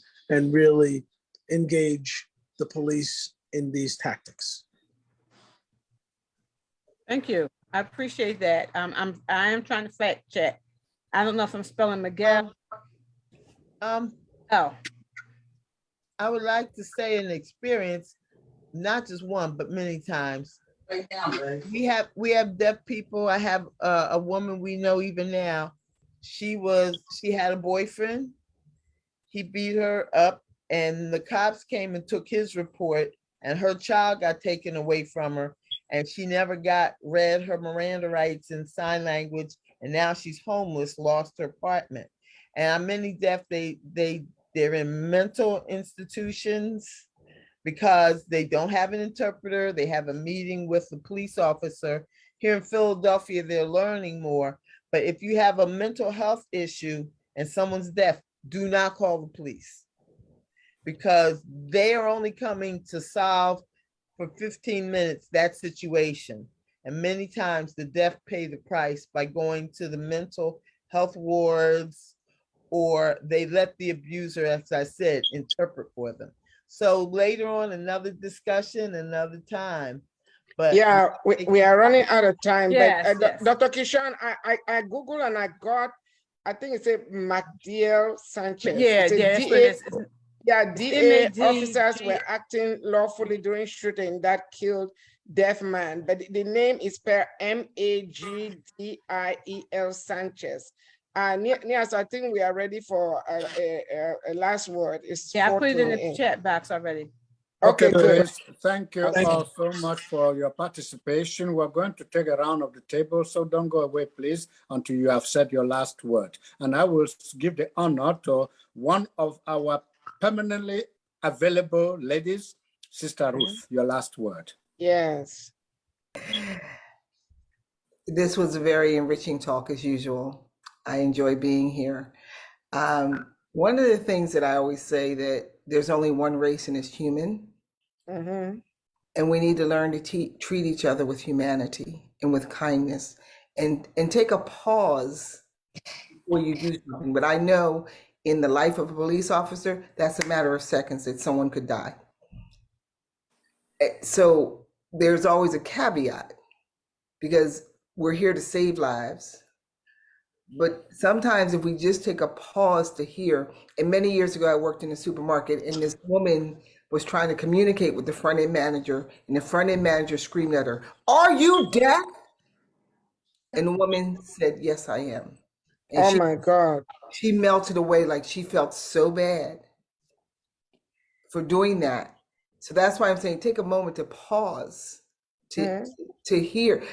[SPEAKER 8] really engage the police in these tactics.
[SPEAKER 1] Thank you. I appreciate that. I am trying to fact check. I don't know if I'm spelling Miguel.
[SPEAKER 4] I would like to say an experience, not just one, but many times. We have deaf people. I have a woman we know even now. She had a boyfriend. He beat her up, and the cops came and took his report, and her child got taken away from her, and she never read her Miranda rights in sign language, and now she's homeless, lost her apartment. And many deaf, they're in mental institutions because they don't have an interpreter. They have a meeting with the police officer. Here in Philadelphia, they're learning more. But if you have a mental health issue and someone's deaf, do not call the police, because they are only coming to solve for 15 minutes that situation. And many times the deaf pay the price by going to the mental health wards, or they let the abuser, as I said, interpret for them. So later on, another discussion, another time. But
[SPEAKER 2] yeah, we are running out of time.
[SPEAKER 1] Yes,
[SPEAKER 2] but
[SPEAKER 1] yes.
[SPEAKER 2] Dr. Kishan, I Googled and I got, I think it's a MacDiel Sanchez.
[SPEAKER 1] Yeah,
[SPEAKER 2] it's a
[SPEAKER 1] that's what
[SPEAKER 2] DA,
[SPEAKER 1] it is.
[SPEAKER 2] yeah, DA
[SPEAKER 1] MAD.
[SPEAKER 2] officers were acting lawfully during shooting that killed deaf man, but the name is spelled MAGDIEL Sanchez. Yes, I think we are ready for a last word. It's
[SPEAKER 1] Yeah, I put it in the
[SPEAKER 2] 4:28.
[SPEAKER 1] chat box already.
[SPEAKER 2] Okay, good.
[SPEAKER 3] Please, thank you all so much for your participation. We're going to take a round of the table, so don't go away, please, until you have said your last word. And I will give the honor to one of our permanently available ladies, Sister Ruth, your last word.
[SPEAKER 2] Yes.
[SPEAKER 6] This was a very enriching talk as usual. I enjoy being here. One of the things that I always say that there's only one race and it's human.
[SPEAKER 2] Mm-hmm.
[SPEAKER 6] And we need to learn to treat each other with humanity and with kindness, and take a pause before you do something. But I know in the life of a police officer, that's a matter of seconds that someone could die. So there's always a caveat, because we're here to save lives. But sometimes if we just take a pause to hear, and many years ago I worked in a supermarket, and this woman was trying to communicate with the front end manager, and the front end manager screamed at her, "Are you deaf?" And the woman said, "Yes, I am." And
[SPEAKER 2] Oh my God.
[SPEAKER 6] she melted away, like she felt so bad for doing that. So that's why I'm saying take a moment to pause, to hear.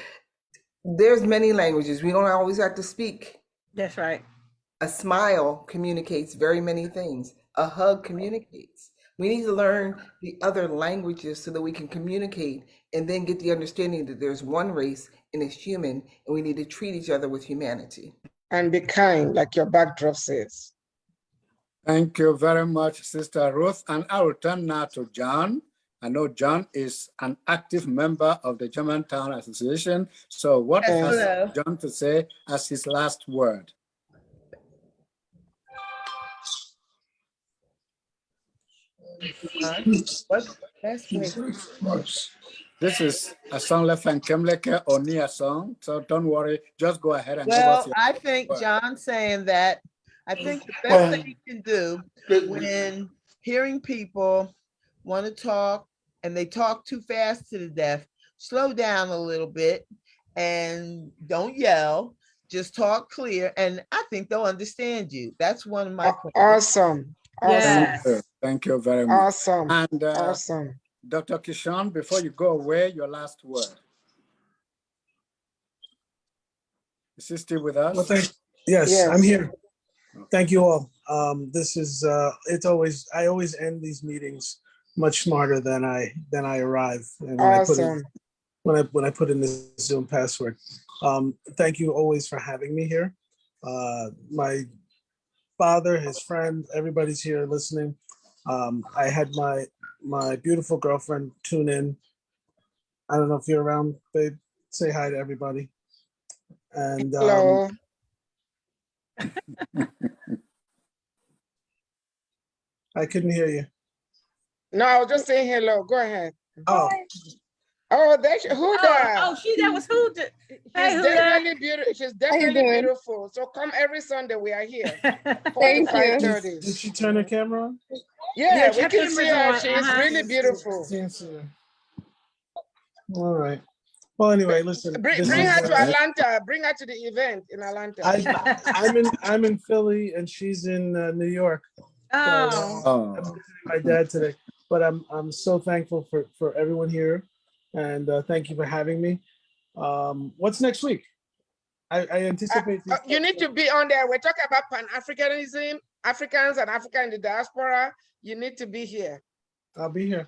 [SPEAKER 6] There's many languages. We don't always have to speak.
[SPEAKER 1] That's right.
[SPEAKER 6] A smile communicates very many things. A hug communicates. We need to learn the other languages so that we can communicate and then get the understanding that there's one race and it's human, and we need to treat each other with humanity.
[SPEAKER 2] And be kind, like your backdrop says.
[SPEAKER 3] Thank you very much, Sister Ruth. And I will turn now to John. I know John is an active member of the Germantown Association. So what
[SPEAKER 4] Yes,
[SPEAKER 3] has
[SPEAKER 4] hello.
[SPEAKER 3] John to say as his last word?
[SPEAKER 4] What's that's wait.
[SPEAKER 3] This is Asonglefac Nkemleke or Nia song. So don't worry, just go ahead and give us
[SPEAKER 4] Well,
[SPEAKER 3] your
[SPEAKER 4] I think
[SPEAKER 3] word.
[SPEAKER 4] John saying that I think the best thing you can do when hearing people want to talk and they talk too fast to the deaf, slow down a little bit and don't yell, just talk clear. And I think they'll understand you. That's one of my points.
[SPEAKER 2] Awesome. Awesome.
[SPEAKER 1] Yes.
[SPEAKER 3] Thank you very much.
[SPEAKER 2] Awesome.
[SPEAKER 3] And
[SPEAKER 2] Awesome.
[SPEAKER 3] Dr. Kishan, before you go away, your last word. Is he still with us?
[SPEAKER 8] Well, yes,
[SPEAKER 2] Yes.
[SPEAKER 8] I'm here. Thank you all. This is I always end these meetings much smarter than I arrive. And
[SPEAKER 2] Awesome.
[SPEAKER 8] when I put in the Zoom password. Thank you always for having me here. My father, his friend, everybody's here listening. I had my beautiful girlfriend tune in. I don't know if you're around, babe. Say hi to everybody. And
[SPEAKER 2] Hello.
[SPEAKER 8] I couldn't hear you.
[SPEAKER 2] No, I was just saying hello. Go ahead.
[SPEAKER 8] Oh,
[SPEAKER 2] Who that?
[SPEAKER 1] Oh, that was who? Hey,
[SPEAKER 2] She's
[SPEAKER 1] Huda.
[SPEAKER 2] definitely beautiful. She's definitely
[SPEAKER 11] doing?
[SPEAKER 2] beautiful. So come every Sunday. We are here. 4 to
[SPEAKER 11] Thank you.
[SPEAKER 2] 5:30.
[SPEAKER 8] did she turn her camera on?
[SPEAKER 2] Yeah, we
[SPEAKER 1] her
[SPEAKER 2] can see
[SPEAKER 1] camera's
[SPEAKER 2] her.
[SPEAKER 1] on,
[SPEAKER 2] She's really beautiful.
[SPEAKER 8] Can't see her. All right. Well, anyway, listen.
[SPEAKER 2] Bring
[SPEAKER 8] this
[SPEAKER 2] her
[SPEAKER 8] is,
[SPEAKER 2] to Atlanta. Bring her to the event in Atlanta.
[SPEAKER 8] I'm in Philly and she's in New York.
[SPEAKER 1] Oh.
[SPEAKER 3] Oh,
[SPEAKER 8] I'm visiting my dad today, but I'm so thankful for everyone here, and thank you for having me. What's next week? I anticipate.
[SPEAKER 2] You need to be on there. We're talking about Pan-Africanism, Africans and Africa in the diaspora. You need to be here.
[SPEAKER 8] I'll be here.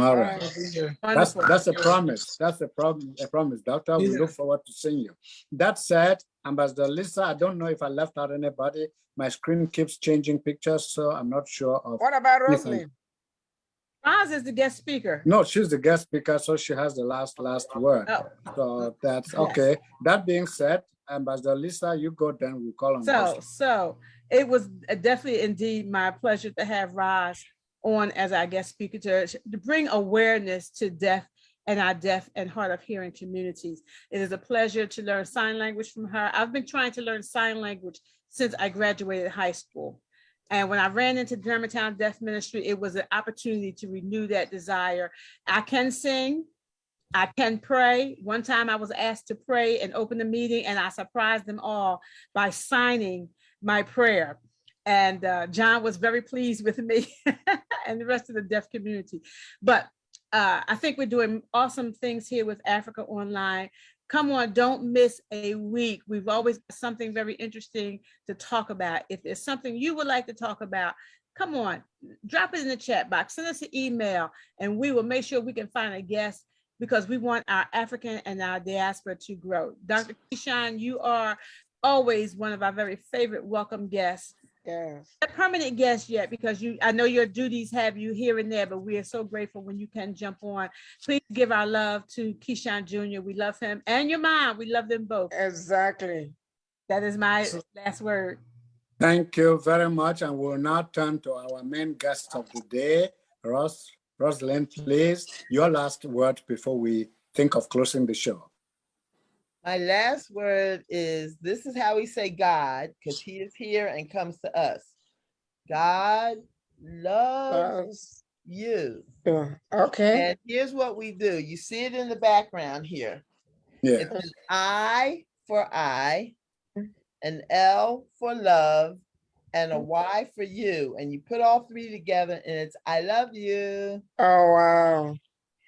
[SPEAKER 3] all right.
[SPEAKER 8] I'll be here.
[SPEAKER 3] That's a promise. That's a promise, Doctor. We look forward to seeing you. That said, Ambassador Lisa, I don't know if I left out anybody. My screen keeps changing pictures, so I'm not sure of.
[SPEAKER 2] What about Roslyn?
[SPEAKER 1] Roz is the guest speaker.
[SPEAKER 3] No, she's the guest speaker, so she has the last word.
[SPEAKER 1] Oh.
[SPEAKER 3] So that's
[SPEAKER 1] Yes.
[SPEAKER 3] okay. That being said, Ambassador Lisa, you go, then we call on Roslyn.
[SPEAKER 1] So it was definitely indeed my pleasure to have Roz on as our guest speaker to bring awareness to deaf and our deaf and hard of hearing communities. It is a pleasure to learn sign language from her. I've been trying to learn sign language since I graduated high school. And when I ran into Germantown Deaf Ministry, it was an opportunity to renew that desire. I can sing, I can pray. One time I was asked to pray and open the meeting, and I surprised them all by signing my prayer. And John was very pleased with me and the rest of the deaf community. But I think we're doing awesome things here with Africaonline. Come on, don't miss a week. We've always got something very interesting to talk about. If there's something you would like to talk about, come on, drop it in the chat box, send us an email, and we will make sure we can find a guest because we want our African and our diaspora to grow. Dr. Kishan, you are always one of our very favorite welcome guests.
[SPEAKER 2] Yes.
[SPEAKER 1] A permanent guest yet because I know your duties have you here and there, but we are so grateful when you can jump on. Please give our love to Kishan Jr. We love him, and your mom. We love them both.
[SPEAKER 2] Exactly.
[SPEAKER 1] That is my last word.
[SPEAKER 3] Thank you very much. And we'll now turn to our main guest of the day, Rosalind, please, your last word before we think of closing the show.
[SPEAKER 4] My last word is, this is how we say God, because he is here and comes to us. God loves you.
[SPEAKER 2] Yeah. Okay.
[SPEAKER 4] And here's what we do. You see it in the background here.
[SPEAKER 3] Yeah.
[SPEAKER 4] It's an I for I, an L for love, and a Y for you. And you put all three together and it's I love you.
[SPEAKER 2] Oh, wow.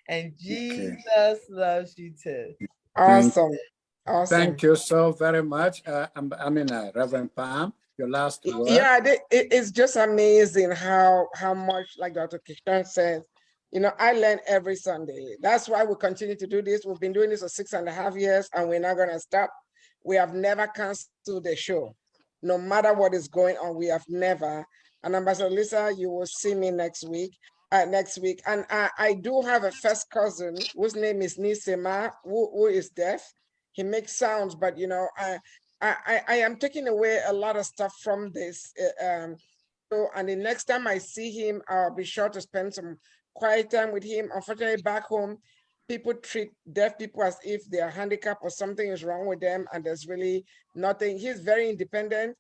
[SPEAKER 4] And Jesus loves you too.
[SPEAKER 2] Awesome. Awesome.
[SPEAKER 3] Thank you so very much. Reverend Pam, your last word.
[SPEAKER 2] Yeah, it's just amazing how much, like Dr. Kishan says, I learn every Sunday. That's why we continue to do this. We've been doing this for 6.5 years, and we're not going to stop. We have never canceled the show. No matter what is going on, we have never. And Ambassador Lisa, you will see me next week. And I do have a first cousin whose name is Nisema, who is deaf. He makes sounds, but you know, I am taking away a lot of stuff from this. So, and the next time I see him, I'll be sure to spend some quiet time with him. Unfortunately, back home, people treat deaf people as if they are handicapped or something is wrong with them, and there's really nothing. He's very independent.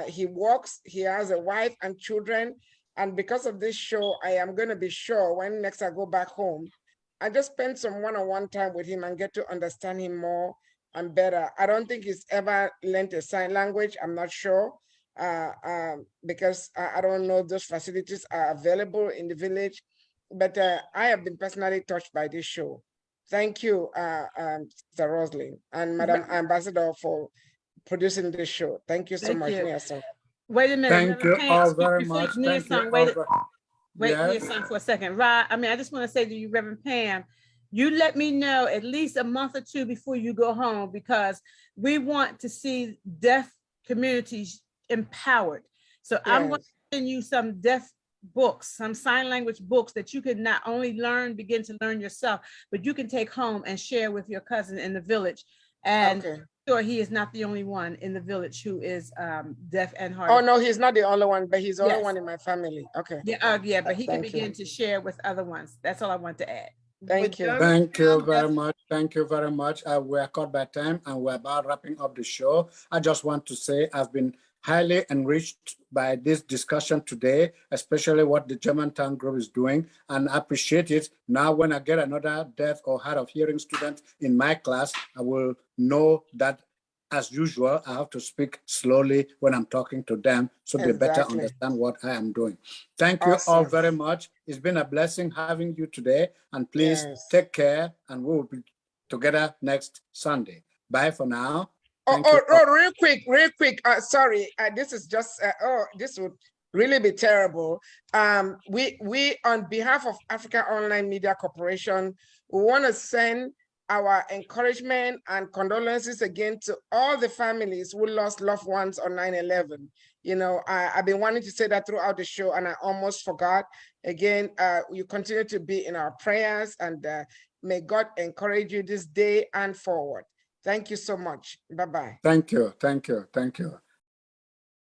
[SPEAKER 2] He works, he has a wife and children. And because of this show, I am going to be sure when next I go back home, I just spend some one-on-one time with him and get to understand him more and better. I don't think he's ever learned a sign language. I'm not sure because I don't know if those facilities are available in the village. But I have been personally touched by this show. Thank you, Mr. Roslyn and Madam Ambassador for producing this show. Thank you so
[SPEAKER 1] Thank
[SPEAKER 2] much,
[SPEAKER 1] you.
[SPEAKER 2] Nia-san.
[SPEAKER 1] Wait a minute.
[SPEAKER 3] Thank you
[SPEAKER 1] Reverend Pam,
[SPEAKER 3] all very
[SPEAKER 1] before
[SPEAKER 3] much.
[SPEAKER 1] Nia
[SPEAKER 3] Thank you
[SPEAKER 1] son,
[SPEAKER 3] all
[SPEAKER 1] wait,
[SPEAKER 3] very-
[SPEAKER 1] wait,
[SPEAKER 3] Yes.
[SPEAKER 1] Nia son, for a second. Rod, I mean, I just want to say to you, Reverend Pam, you let me know at least a month or two before you go home, because we want to see deaf communities empowered. So I'm going to send you some deaf books, some sign language books that you can not only begin to learn yourself, but you can take home and share with your cousin in the village. And sure, he is not the only one in the village who is deaf and hard.
[SPEAKER 2] Oh no, he's not the only one, but he's the only one in my family. Okay.
[SPEAKER 1] Yeah, but he can
[SPEAKER 2] Thank
[SPEAKER 1] begin
[SPEAKER 2] you.
[SPEAKER 1] to share with other ones. That's all I want to add.
[SPEAKER 2] Thank you.
[SPEAKER 3] Thank you very much. Thank you very much. We're caught by time and we're about wrapping up the show. I just want to say I've been highly enriched by this discussion today, especially what the Germantown group is doing, and I appreciate it. Now, when I get another deaf or hard of hearing student in my class, I will know that, as usual, I have to speak slowly when I'm talking to them so they better understand what I am doing. Thank you all very much. It's been a blessing having you today, and please take care, and we will be together next Sunday. Bye for now.
[SPEAKER 2] Real quick. Sorry, this is just, this would really be terrible. We on behalf of Africaonline Media Corporation, we want to send our encouragement and condolences again to all the families who lost loved ones on 9/11. You know, I've been wanting to say that throughout the show, and I almost forgot. Again, you continue to be in our prayers, and may God encourage you this day and forward. Thank you so much. Bye-bye.
[SPEAKER 3] Thank you. Thank you. Thank you.